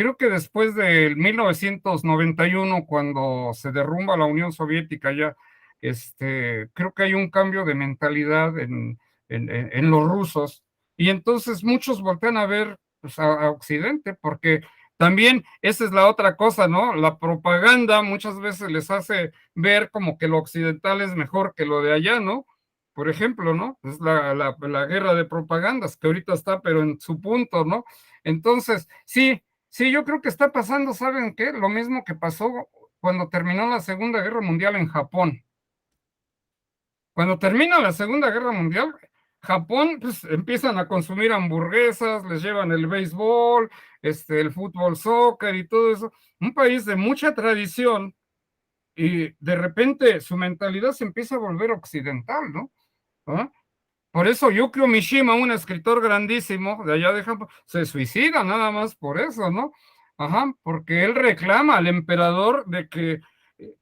creo que después del 1991, cuando se derrumba la Unión Soviética ya, creo que hay un cambio de mentalidad en los rusos, y entonces muchos voltean a ver pues, a Occidente, porque también esa es la otra cosa, ¿no? La propaganda muchas veces les hace ver como que lo occidental es mejor que lo de allá, ¿no? Por ejemplo, ¿no? Es la guerra de propagandas que ahorita está, pero en su punto, ¿no? Entonces, sí, sí, yo creo que está pasando, ¿saben qué? Lo mismo que pasó cuando terminó la Segunda Guerra Mundial en Japón. Cuando termina la Segunda Guerra Mundial, Japón, pues empiezan a consumir hamburguesas, les llevan el béisbol, el fútbol, soccer y todo eso. Un país de mucha tradición, y de repente su mentalidad se empieza a volver occidental, ¿no? ¿Ah? Por eso Yukio Mishima, un escritor grandísimo de allá de Japón, se suicida nada más por eso, ¿no? Ajá, porque él reclama al emperador de que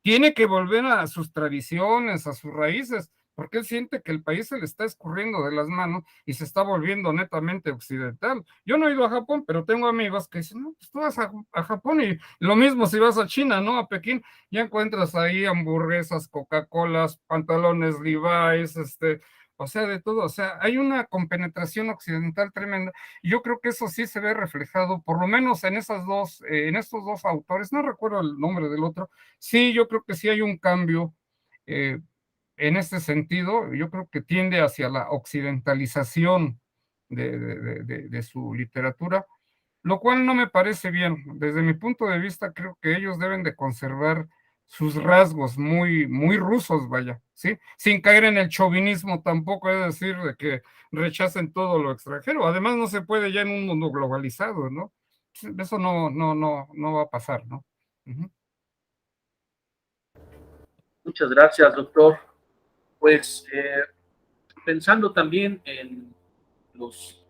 tiene que volver a sus tradiciones, a sus raíces, porque él siente que el país se le está escurriendo de las manos y se está volviendo netamente occidental. Yo no he ido a Japón, pero tengo amigos que dicen, no, pues tú vas a Japón y lo mismo si vas a China, ¿no? A Pekín, ya encuentras ahí hamburguesas, Coca-Colas, pantalones Levi's, o sea, de todo, o sea, hay una compenetración occidental tremenda, y yo creo que eso sí se ve reflejado, por lo menos en en estos dos autores, no recuerdo el nombre del otro, sí, yo creo que sí hay un cambio eh, en este sentido, yo creo que tiende hacia la occidentalización de su literatura, lo cual no me parece bien. Desde mi punto de vista, creo que ellos deben de conservar sus rasgos muy, muy rusos, vaya, ¿sí? Sin caer en el chauvinismo tampoco, es decir, de que rechacen todo lo extranjero. Además, no se puede ya en un mundo globalizado, ¿no? Eso no va a pasar, ¿no? Uh-huh. Muchas gracias, doctor. Pues pensando también en los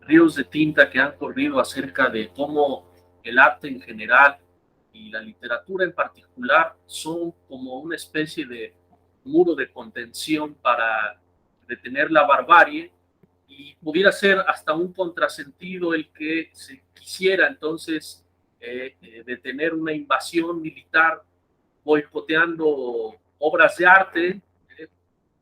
ríos de tinta que han corrido acerca de cómo el arte en general y la literatura en particular son como una especie de muro de contención para detener la barbarie, y pudiera ser hasta un contrasentido el que se quisiera entonces detener una invasión militar boicoteando obras de arte,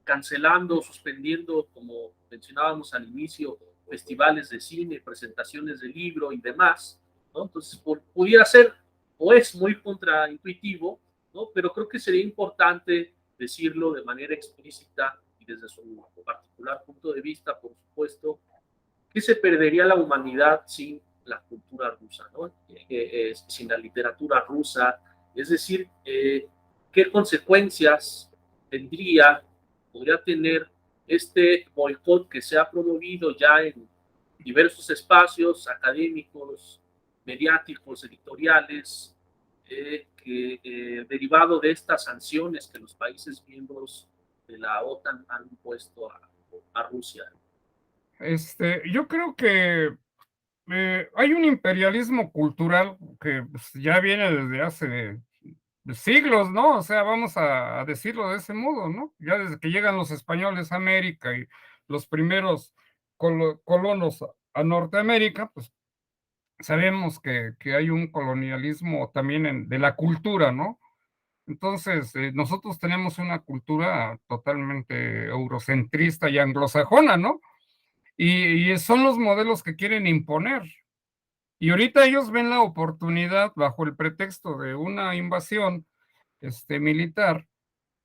cancelando, suspendiendo, como mencionábamos al inicio, festivales de cine, presentaciones de libro y demás, ¿no? Entonces, pudiera ser o es muy contraintuitivo, ¿no? Pero creo que sería importante decirlo de manera explícita y desde su particular punto de vista, por supuesto, que se perdería la humanidad sin la cultura rusa, ¿no? Sin la literatura rusa, es decir, qué consecuencias podría tener este boicot que se ha promovido ya en diversos espacios académicos, mediáticos, editoriales, derivado de estas sanciones que los países miembros de la OTAN han impuesto a Rusia. Yo creo que hay un imperialismo cultural que pues, ya viene desde hace siglos, ¿no? O sea, vamos a decirlo de ese modo, ¿no? Ya desde que llegan los españoles a América y los primeros colonos a Norteamérica, pues sabemos que hay un colonialismo también de la cultura, ¿no? Entonces, nosotros tenemos una cultura totalmente eurocentrista y anglosajona, ¿no? Y son los modelos que quieren imponer. Y ahorita ellos ven la oportunidad, bajo el pretexto de una invasión militar,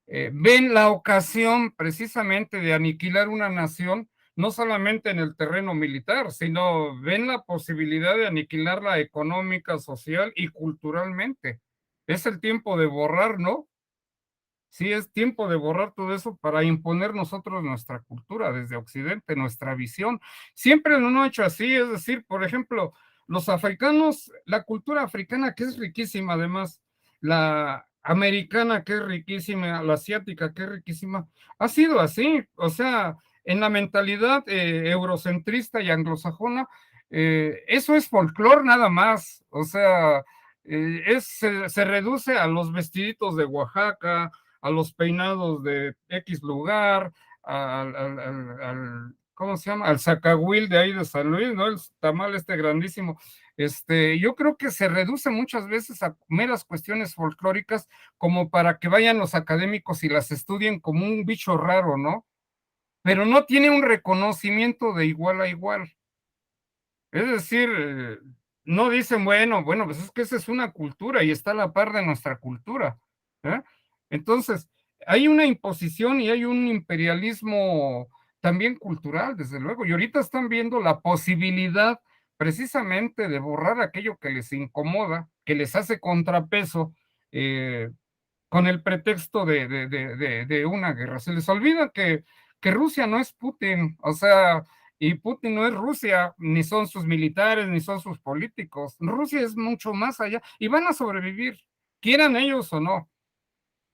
ven la ocasión precisamente de aniquilar una nación, no solamente en el terreno militar, sino ven la posibilidad de aniquilarla económica, social y culturalmente. Es el tiempo de borrar, ¿no? Sí, es tiempo de borrar todo eso para imponer nosotros nuestra cultura desde Occidente, nuestra visión. Siempre lo han hecho así, es decir, por ejemplo, los africanos, la cultura africana que es riquísima, además, la americana que es riquísima, la asiática que es riquísima, ha sido así, o sea, en la mentalidad eurocentrista y anglosajona, eso es folclore nada más, o sea, se reduce a los vestiditos de Oaxaca, a los peinados de X lugar, ¿cómo se llama? Al zacahuil de ahí de San Luis, ¿no? El tamal grandísimo. Yo creo que se reduce muchas veces a meras cuestiones folclóricas como para que vayan los académicos y las estudien como un bicho raro, ¿no? Pero no tiene un reconocimiento de igual a igual. Es decir, no dicen, bueno, pues es que esa es una cultura y está a la par de nuestra cultura. ¿Eh? Entonces, hay una imposición y hay un imperialismo también cultural, desde luego, y ahorita están viendo la posibilidad precisamente de borrar aquello que les incomoda, que les hace contrapeso, eh, con el pretexto de una guerra. Se les olvida que Rusia no es Putin, o sea, y Putin no es Rusia, ni son sus militares, ni son sus políticos. Rusia es mucho más allá y van a sobrevivir, quieran ellos o no.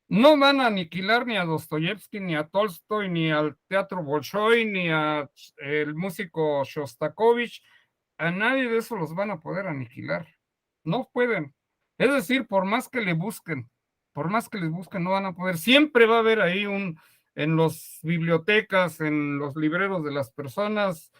No van a aniquilar ni a Dostoyevsky, ni a Tolstoy, ni al teatro Bolshoi, ni a el músico Shostakovich. A nadie de eso los van a poder aniquilar. No pueden. Es decir, por más que le busquen, por más que les busquen, no van a poder. Siempre va a haber ahí en las bibliotecas, en los libreros de las personas,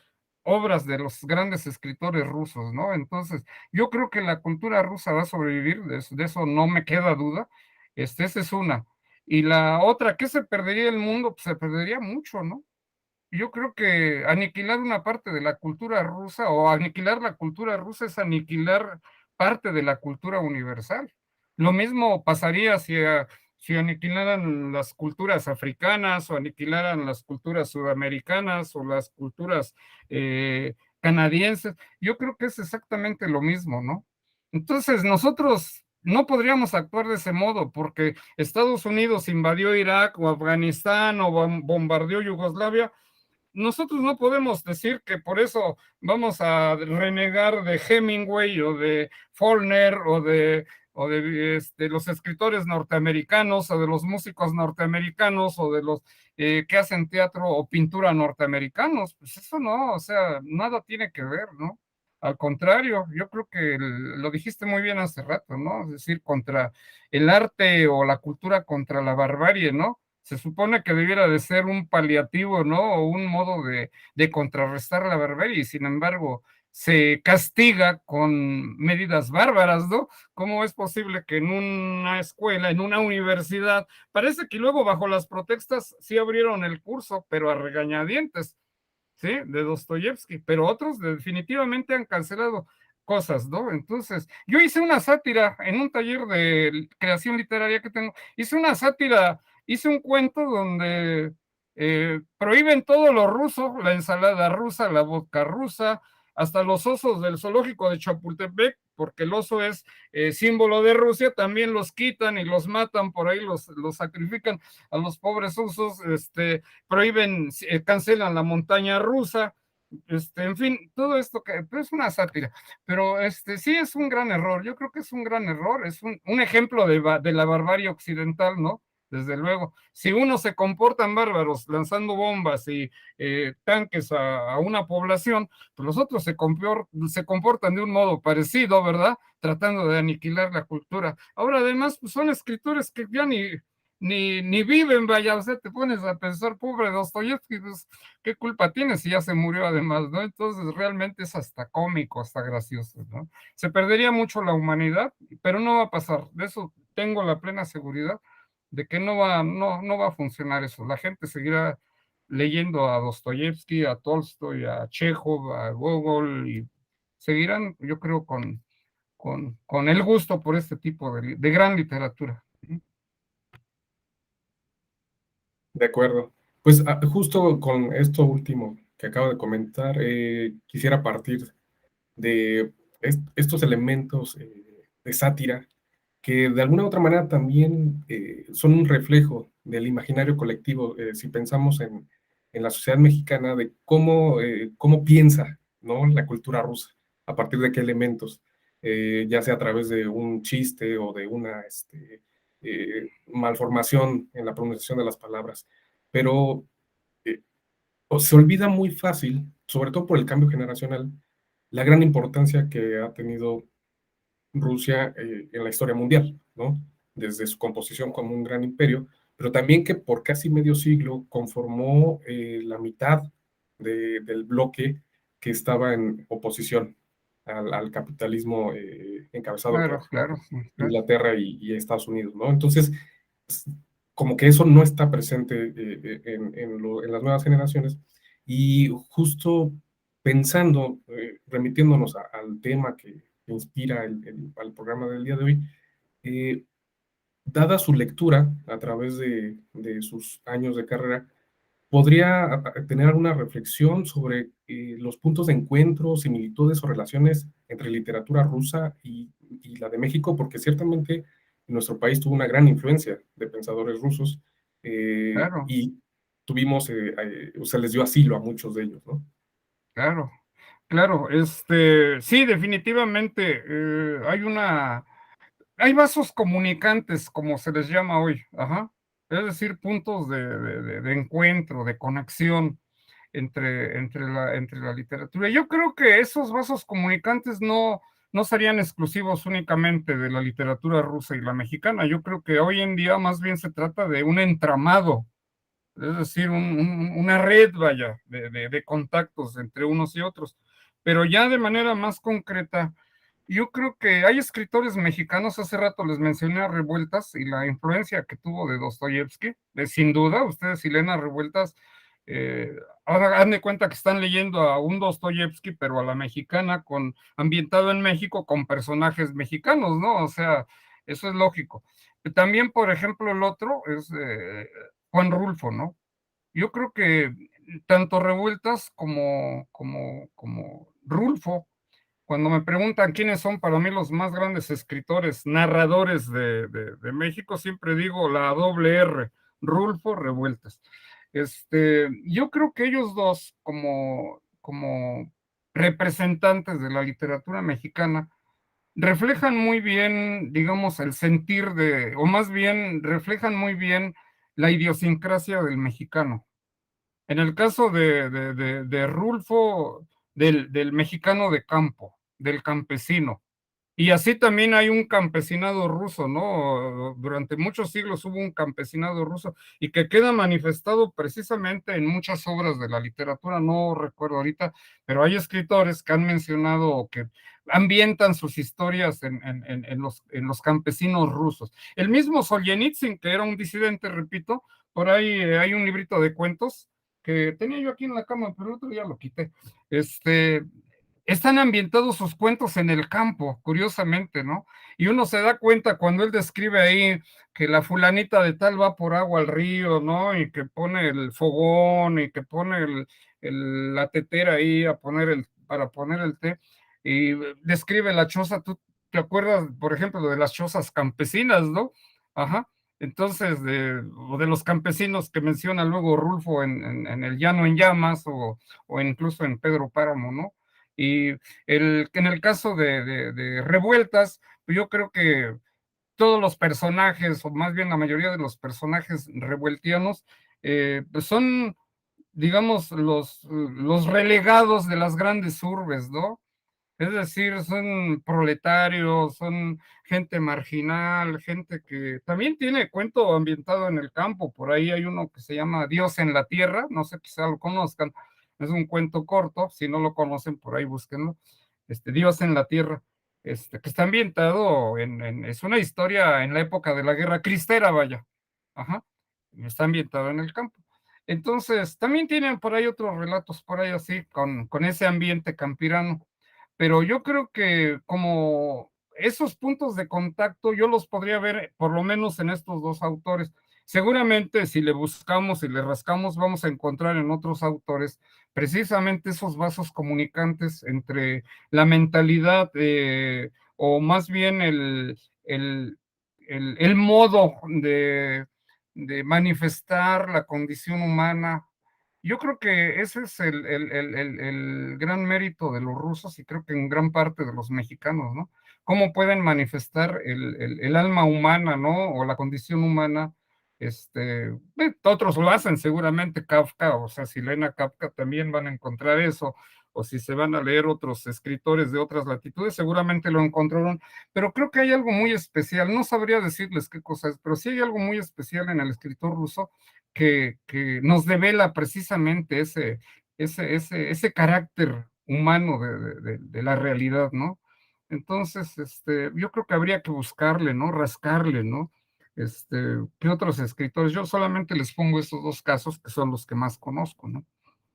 obras de los grandes escritores rusos, ¿no? Entonces, yo creo que la cultura rusa va a sobrevivir, de eso no me queda duda. Esa es una. Y la otra, ¿qué se perdería el mundo? Pues se perdería mucho, ¿no? Yo creo que aniquilar una parte de la cultura rusa o aniquilar la cultura rusa es aniquilar parte de la cultura universal. Lo mismo pasaría si aniquilaran las culturas africanas o aniquilaran las culturas sudamericanas o las culturas canadienses. Yo creo que es exactamente lo mismo, ¿no? Entonces, nosotros no podríamos actuar de ese modo porque Estados Unidos invadió Irak o Afganistán o bombardeó Yugoslavia. Nosotros no podemos decir que por eso vamos a renegar de Hemingway o de Faulkner o de los escritores norteamericanos o de los músicos norteamericanos o de los que hacen teatro o pintura norteamericanos. Pues eso no, o sea, nada tiene que ver, ¿no? Al contrario, yo creo que lo dijiste muy bien hace rato, ¿no? Es decir, contra el arte o la cultura contra la barbarie, ¿no? Se supone que debiera de ser un paliativo, ¿no? O un modo de contrarrestar la barbarie, y sin embargo se castiga con medidas bárbaras, ¿no? ¿Cómo es posible que en una escuela, en una universidad, parece que luego bajo las protestas sí abrieron el curso, pero a regañadientes, ¿sí? De Dostoyevsky, pero otros definitivamente han cancelado cosas, ¿no? Entonces, yo hice una sátira en un taller de creación literaria que tengo, hice una sátira, hice un cuento donde prohíben todo lo ruso, la ensalada rusa, la vodka rusa, hasta los osos del zoológico de Chapultepec, porque el oso es símbolo de Rusia, también los quitan y los matan, por ahí los sacrifican a los pobres osos, prohíben, cancelan la montaña rusa, en fin, todo esto que es una sátira, pero sí es un gran error, yo creo que es un gran error, es un ejemplo de la barbarie occidental, ¿no? Desde luego, si unos se comportan bárbaros lanzando bombas y tanques a una población, pues los otros se comportan de un modo parecido, ¿verdad? Tratando de aniquilar la cultura. Ahora, además, pues son escritores que ya ni viven, vaya, o sea, te pones a pensar, pobre Dostoyevsky, pues, ¿qué culpa tiene si ya se murió además, ¿no? Entonces, realmente es hasta cómico, hasta gracioso, ¿no? Se perdería mucho la humanidad, pero no va a pasar, de eso tengo la plena seguridad, de que no va a funcionar eso. La gente seguirá leyendo a Dostoyevsky, a Tolstoy, a Chekhov, a Gogol, y seguirán, yo creo, con el gusto por este tipo de gran literatura. De acuerdo. Pues justo con esto último que acabo de comentar, quisiera partir de estos elementos de sátira que de alguna u otra manera también son un reflejo del imaginario colectivo. Si pensamos en la sociedad mexicana, de cómo piensa, ¿no? La cultura rusa, a partir de qué elementos, ya sea a través de un chiste o de una malformación en la pronunciación de las palabras. Pero eh, se olvida muy fácil, sobre todo por el cambio generacional, la gran importancia que ha tenido Rusia en la historia mundial, ¿no? Desde su composición como un gran imperio, pero también que por casi medio siglo conformó la mitad del bloque que estaba en oposición. al capitalismo encabezado Claro, por claro, sí, claro. Inglaterra y Estados Unidos, ¿no? Entonces, como que eso no está presente en las nuevas generaciones y justo pensando, remitiéndonos al tema que inspira al programa del día de hoy, eh, dada su lectura a través de sus años de carrera, ¿podría tener alguna reflexión sobre los puntos de encuentro, similitudes o relaciones entre literatura rusa y la de México? Porque ciertamente nuestro país tuvo una gran influencia de pensadores rusos Claro, y tuvimos, o sea, les dio asilo a muchos de ellos, ¿no? claro, claro. Sí, definitivamente hay vasos comunicantes, como se les llama hoy, ajá. Es decir, puntos de encuentro, de conexión entre la literatura. Yo creo que esos vasos comunicantes no serían exclusivos únicamente de la literatura rusa y la mexicana. Yo creo que hoy en día más bien se trata de un entramado, es decir, una red, vaya, de contactos entre unos y otros. Pero ya de manera más concreta, yo creo que hay escritores mexicanos, hace rato les mencioné a Revueltas y la influencia que tuvo de Dostoyevsky, sin duda, ustedes si leen a Revueltas, eh, hagan de cuenta que están leyendo a un Dostoyevsky, pero a la mexicana, ambientado en México con personajes mexicanos, ¿no? O sea, eso es lógico. También, por ejemplo, el otro es Juan Rulfo, ¿no? Yo creo que tanto Revueltas como Rulfo, cuando me preguntan quiénes son para mí los más grandes escritores, narradores de México, siempre digo la doble R, Rulfo Revueltas. Yo creo que ellos dos, como representantes de la literatura mexicana, reflejan muy bien, digamos, el sentir o más bien reflejan muy bien la idiosincrasia del mexicano. En el caso de Rulfo, del mexicano de campo, del campesino. Y así también hay un campesinado ruso, ¿no? Durante muchos siglos hubo un campesinado ruso y que queda manifestado precisamente en muchas obras de la literatura, no recuerdo ahorita, pero hay escritores que han mencionado o que ambientan sus historias en los campesinos rusos. El mismo Solzhenitsyn, que era un disidente, repito, por ahí hay un librito de cuentos que tenía yo aquí en la cama, pero el otro día lo quité. Están ambientados sus cuentos en el campo, curiosamente, ¿no? Y uno se da cuenta cuando él describe ahí que la fulanita de tal va por agua al río, ¿no? Y que pone el fogón y que pone la tetera ahí para poner el té. Y describe la choza, tú te acuerdas, por ejemplo, de las chozas campesinas, ¿no? Ajá. Entonces, o de los campesinos que menciona luego Rulfo en El Llano en Llamas o incluso en Pedro Páramo, ¿no? Y en el caso de Revueltas, pues yo creo que todos los personajes, o más bien la mayoría de los personajes revueltianos, pues son, digamos, los relegados de las grandes urbes, ¿no? Es decir, son proletarios, son gente marginal, gente que también tiene cuento ambientado en el campo. Por ahí hay uno que se llama Dios en la Tierra, no sé, quizá lo conozcan. Es un cuento corto, si no lo conocen, por ahí búsquenlo. Dios en la Tierra, que está ambientado es una historia en la época de la Guerra Cristera, vaya. Ajá. Está ambientado en el campo. Entonces, también tienen por ahí otros relatos, por ahí así, con ese ambiente campirano, pero yo creo que como esos puntos de contacto yo los podría ver por lo menos en estos dos autores. Seguramente si le buscamos y le rascamos vamos a encontrar en otros autores precisamente esos vasos comunicantes entre la mentalidad o más bien el modo de manifestar la condición humana. Yo creo que ese es el gran mérito de los rusos y creo que en gran parte de los mexicanos, ¿no? Cómo pueden manifestar el alma humana, ¿no? O la condición humana. Otros lo hacen seguramente, Kafka, o sea, si leen a Kafka también van a encontrar eso, o si se van a leer otros escritores de otras latitudes, seguramente lo encontraron, pero creo que hay algo muy especial, no sabría decirles qué cosa es, pero sí hay algo muy especial en el escritor ruso que nos devela precisamente ese carácter humano de la realidad, ¿no? Entonces, yo creo que habría que buscarle, ¿no? Rascarle, ¿no? ¿Qué otros escritores? Yo solamente les pongo estos dos casos que son los que más conozco, ¿no?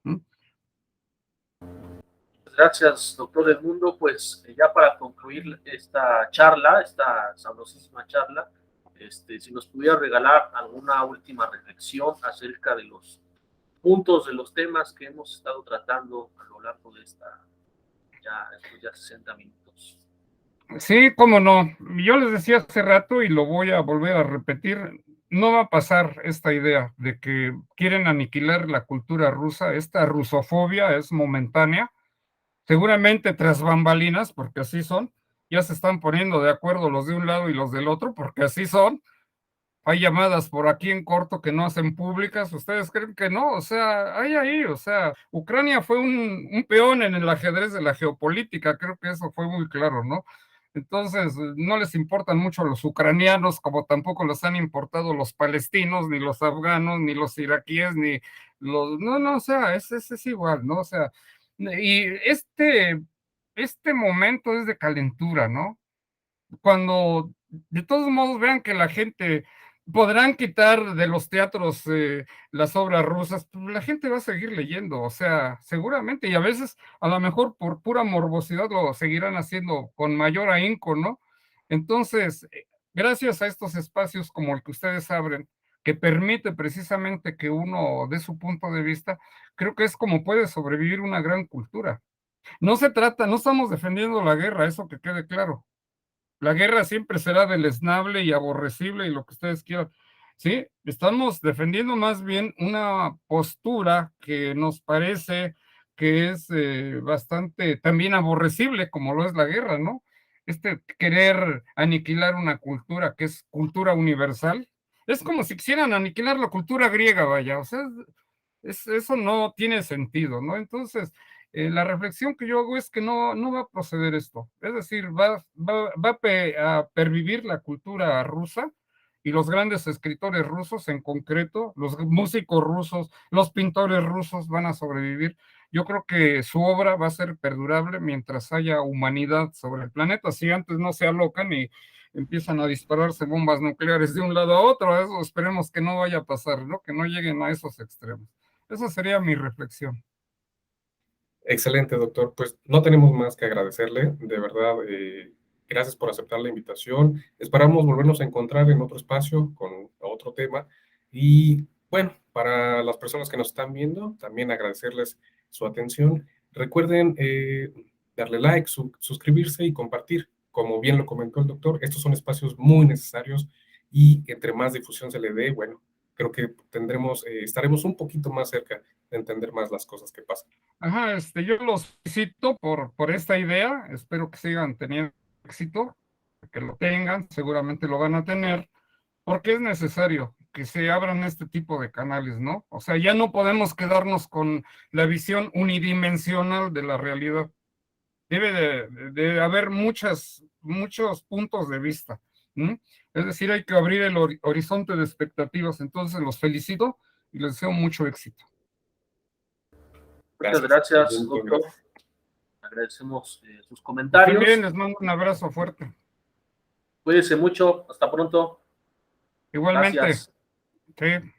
¿Mm? Gracias, doctor Edmundo. Pues ya para concluir esta charla, esta sabrosísima charla, si nos pudiera regalar alguna última reflexión acerca de los puntos, de los temas que hemos estado tratando a lo largo de estos ya 60 minutos. Sí, cómo no. Yo les decía hace rato y lo voy a volver a repetir, no va a pasar esta idea de que quieren aniquilar la cultura rusa. Esta rusofobia es momentánea, seguramente tras bambalinas, porque así son, ya se están poniendo de acuerdo los de un lado y los del otro, porque así son. Hay llamadas por aquí en corto que no hacen públicas. ¿Ustedes creen que no? O sea, hay ahí, o sea, Ucrania fue un peón en el ajedrez de la geopolítica, creo que eso fue muy claro, ¿no? Entonces, no les importan mucho los ucranianos, como tampoco los han importado los palestinos, ni los afganos, ni los iraquíes, ni los... No, no, o sea, es igual, ¿no? O sea, y este momento es de calentura, ¿no? Cuando de todos modos vean que la gente podrán quitar de los teatros las obras rusas, pues la gente va a seguir leyendo, o sea, seguramente, y a veces a lo mejor por pura morbosidad lo seguirán haciendo con mayor ahínco, ¿no? Entonces, gracias a estos espacios como el que ustedes abren, que permite precisamente que uno dé su punto de vista, creo que es como puede sobrevivir una gran cultura. No se trata, no estamos defendiendo la guerra, eso que quede claro. La guerra siempre será deleznable y aborrecible y lo que ustedes quieran. Sí, estamos defendiendo más bien una postura que nos parece que es bastante también aborrecible, como lo es la guerra, ¿no? Querer aniquilar una cultura que es cultura universal, es como si quisieran aniquilar la cultura griega, vaya, o sea, eso no tiene sentido, ¿no? Entonces, la reflexión que yo hago es que no va a proceder esto. Es decir, a pervivir la cultura rusa y los grandes escritores rusos en concreto, los músicos rusos, los pintores rusos van a sobrevivir. Yo creo que su obra va a ser perdurable mientras haya humanidad sobre el planeta. Si antes no se alocan y empiezan a dispararse bombas nucleares de un lado a otro, eso esperemos que no vaya a pasar, ¿no? Que no lleguen a esos extremos. Esa sería mi reflexión. Excelente, doctor. Pues no tenemos más que agradecerle. De verdad, gracias por aceptar la invitación. Esperamos volvernos a encontrar en otro espacio con otro tema. Y bueno, para las personas que nos están viendo, también agradecerles su atención. Recuerden darle like, suscribirse y compartir. Como bien lo comentó el doctor, estos son espacios muy necesarios y entre más difusión se le dé, bueno, creo que estaremos un poquito más cerca de entender más las cosas que pasan. Ajá, yo los felicito por esta idea, espero que sigan teniendo éxito, que lo tengan, seguramente lo van a tener, porque es necesario que se abran este tipo de canales, ¿no? O sea, ya no podemos quedarnos con la visión unidimensional de la realidad. Debe de haber muchos puntos de vista. ¿M? Es decir, hay que abrir el horizonte de expectativas. Entonces, los felicito y les deseo mucho éxito. Muchas Gracias. gracias, Bien, doctor. gracias. Agradecemos sus Pues también comentarios. les mando un abrazo fuerte. Cuídense mucho. Hasta pronto. Igualmente, Gracias. sí.